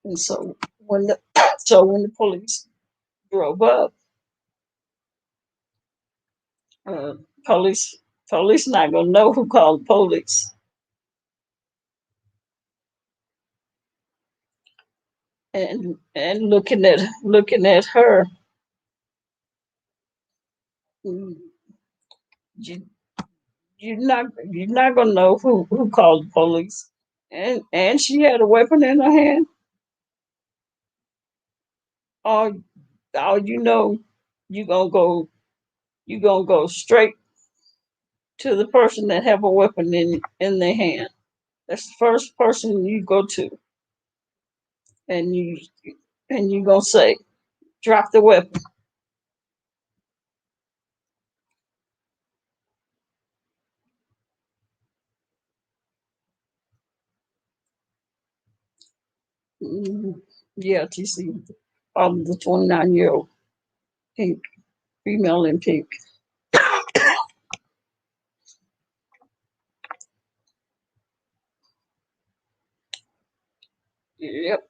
And so when the police drove up, uh, police police not gonna know who called the police. And looking at her, mm, you you're not gonna know who called the police. And she had a weapon in her hand. All all you know, you gonna go you gonna go straight to the person that have a weapon in their hand. That's the first person you go to, and you gonna say, drop the weapon. Mhm. Yeah, TC, the 29-year-old pink female in pink. Yep,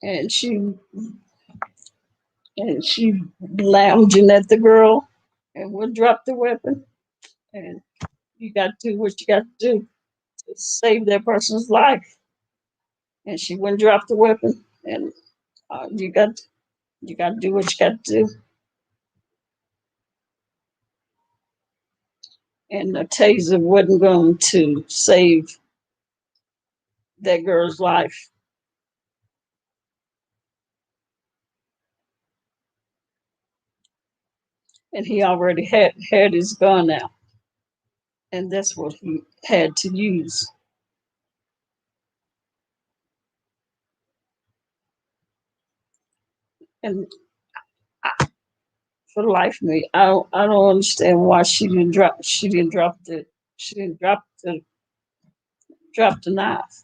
and she lounging at the girl and would drop the weapon. And you got to do what you got to do to save that person's life. And she wouldn't drop the weapon. And you got to do what you got to do. And the taser wasn't going to save that girl's life. And he already had his gun out, and that's what he had to use. And for the life of me, I don't understand why she didn't drop the knife.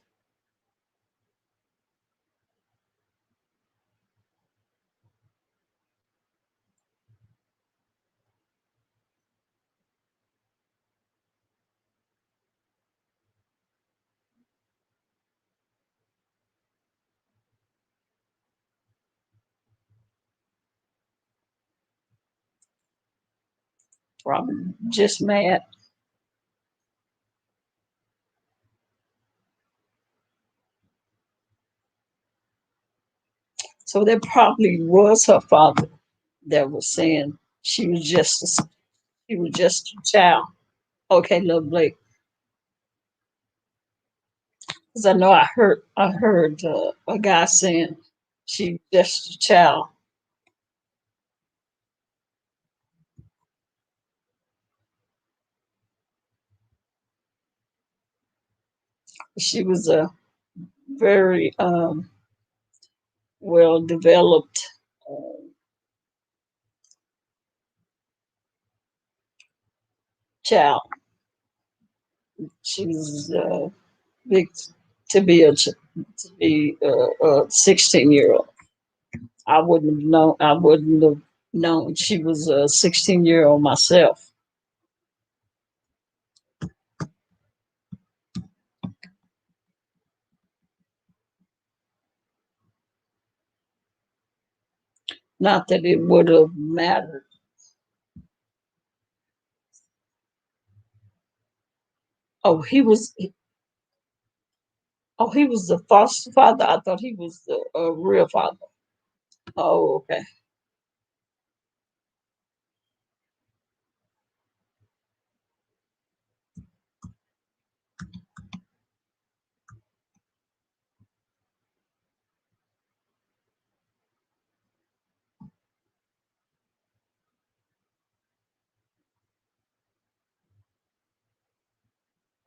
Probably just mad. So that probably was her father that was saying she was just a child. Okay, little Blake, because I know I heard a guy saying she was just a child. She was a very well developed child. She was big to be a 16-year-old. I wouldn't have known. I wouldn't have known she was a 16-year-old myself. Not that it would have mattered. Oh, he was. Oh, he was the foster father. I thought he was the real father. Oh, okay.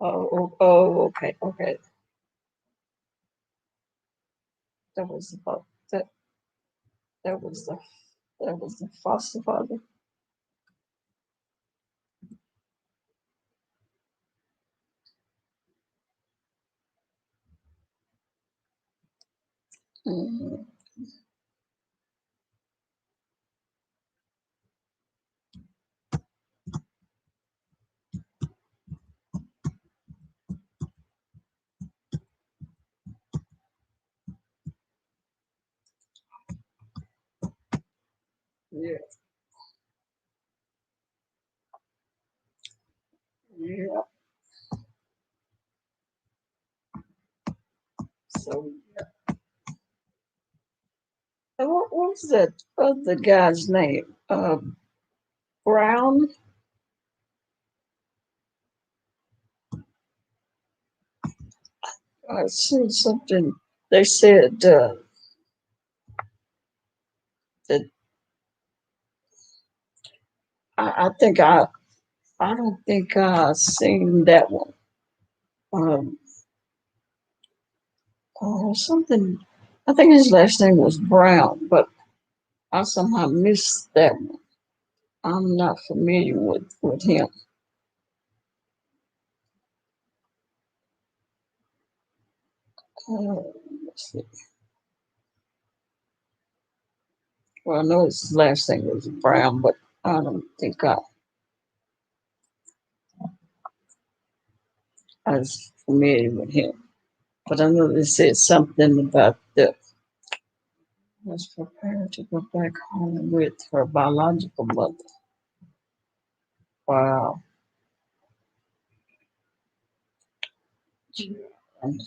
Okay, okay. That was that. That was the foster father. Mhm. Yeah, yeah. So, and what was that other guy's name? Brown. I seen something. They said that I think I don't think I seen that one. Um, something. I think his last name was Brown, but I somehow missed that one. I'm not familiar with him. Let's see. Well, I know his last name was Brown, but I don't think I was familiar with him. But I know they said something about the was prepared to go back home with her biological mother. Wow. And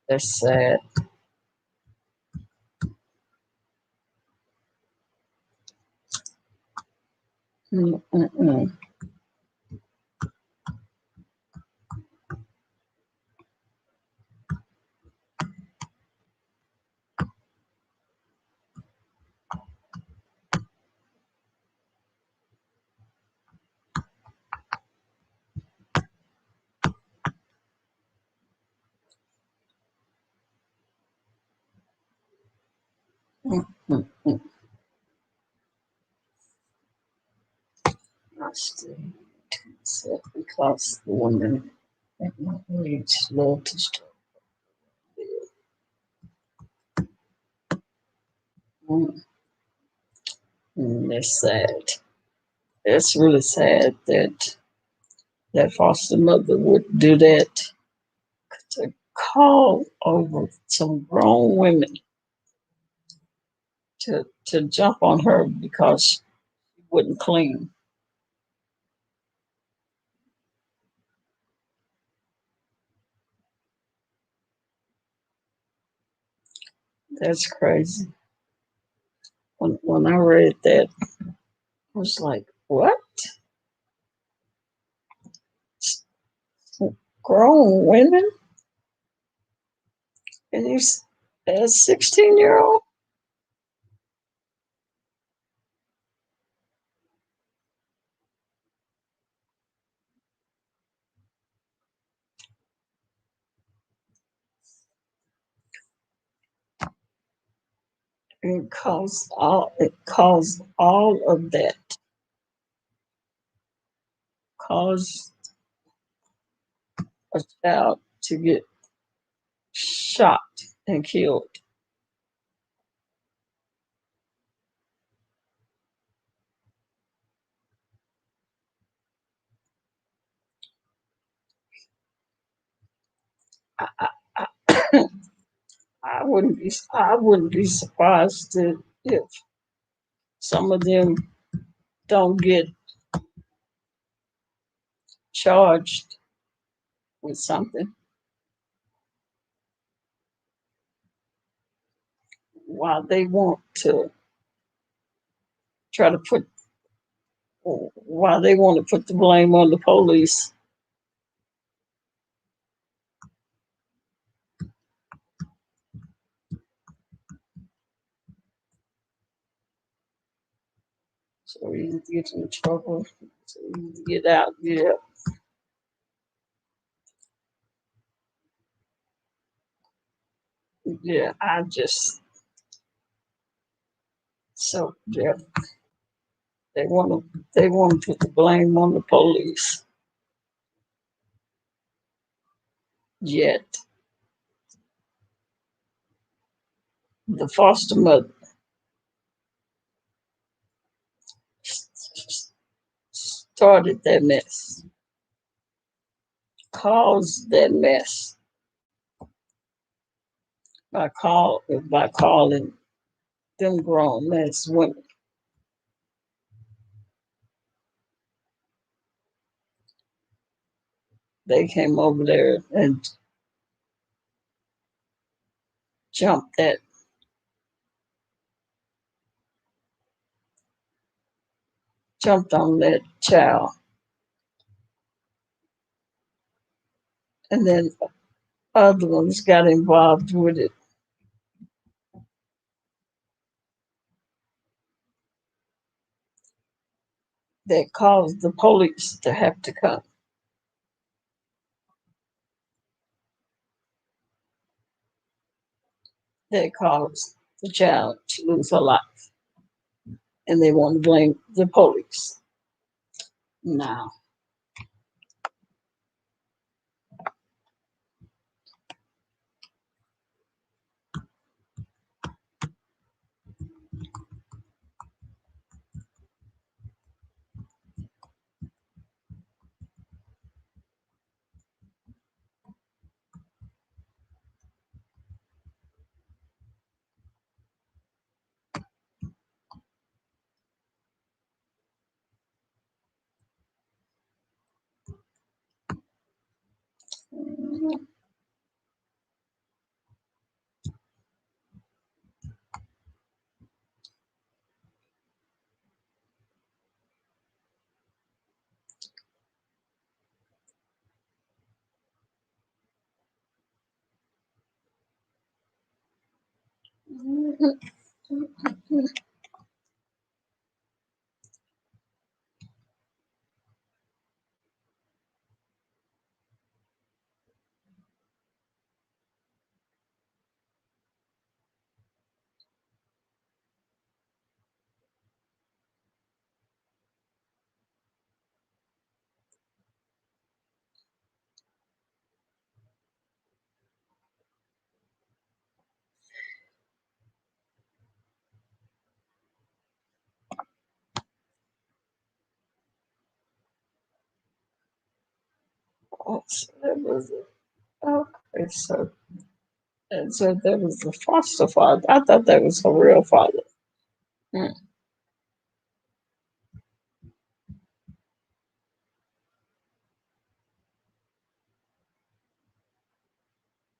that's sad. Mm-mm-mm. Mm-mm-mm. I stay said because the women at my age love to struggle. Mm. That's sad. It's really sad that that foster mother would do that to call over some grown women to jump on her because she wouldn't clean. That's crazy. When I read that, I was like, what? Grown women? And you, a 16-year-old? It caused all of that. Caused a child to get shot and killed. I, I, I wouldn't be surprised if some of them don't get charged with something while they want to try to put while they want to put the blame on the police. So you get in trouble, so you get out. Yeah, yeah. I just so yeah. They want to put the blame on the police. Yet the foster mother started that mess, caused that mess by calling them grown ass women. They came over there and jumped that jumped on that child, and then other ones got involved with it. that caused the police to have to come. That caused the child to lose her life. And they want to blame the police. Now, so there was okay, so there was the foster father. I thought that was her real father. Hmm.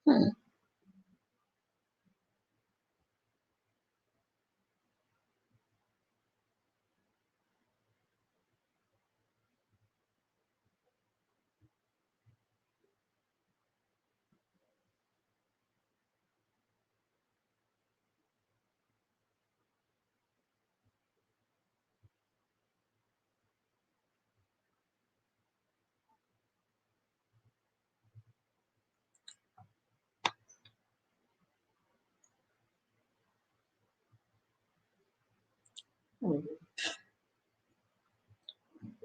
Hmm. Hmm.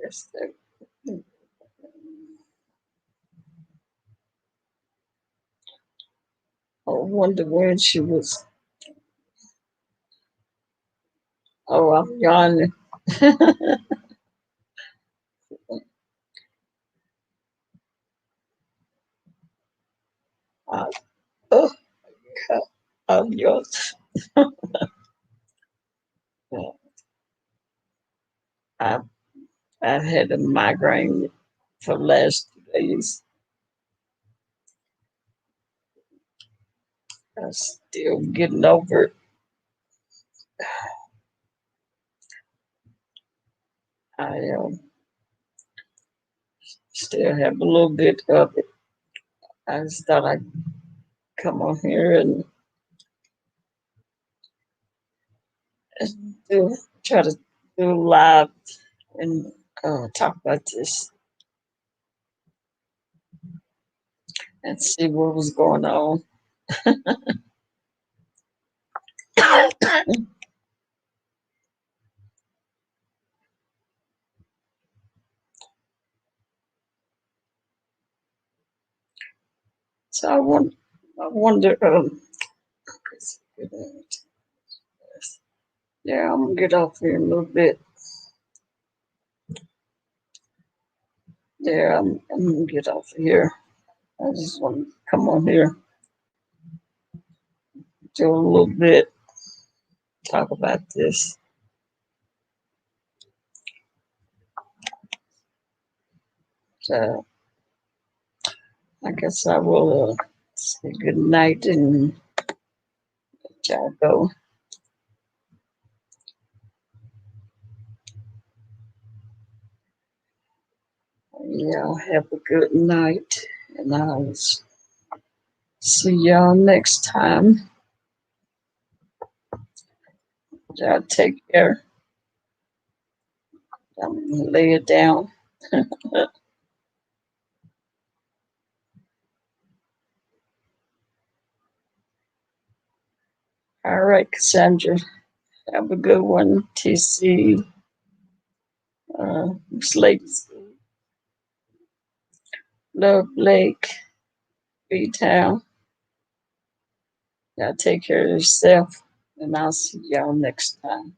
Yes, I wonder when she was. Oh, I'm yawning. uh, oh, I'm yours. I I've had a migraine for the last 2 days. I'm still getting over it. I still have a little bit of it. I just thought I'd come on here and try to do live and talk about this and see what was going on. So I wonder. Yeah, I'm gonna get off here a little bit. Yeah, I'm gonna get off of here. I just want to come on here, do a little bit, talk about this. So I guess I will say good night and let y'all go. Y'all have a good night, and I'll see y'all next time. Y'all take care. I'm gonna lay it down. All right, Cassandra. Have a good one. TC, Slate, Love Lake, B Town. Y'all take care of yourself, and I'll see y'all next time.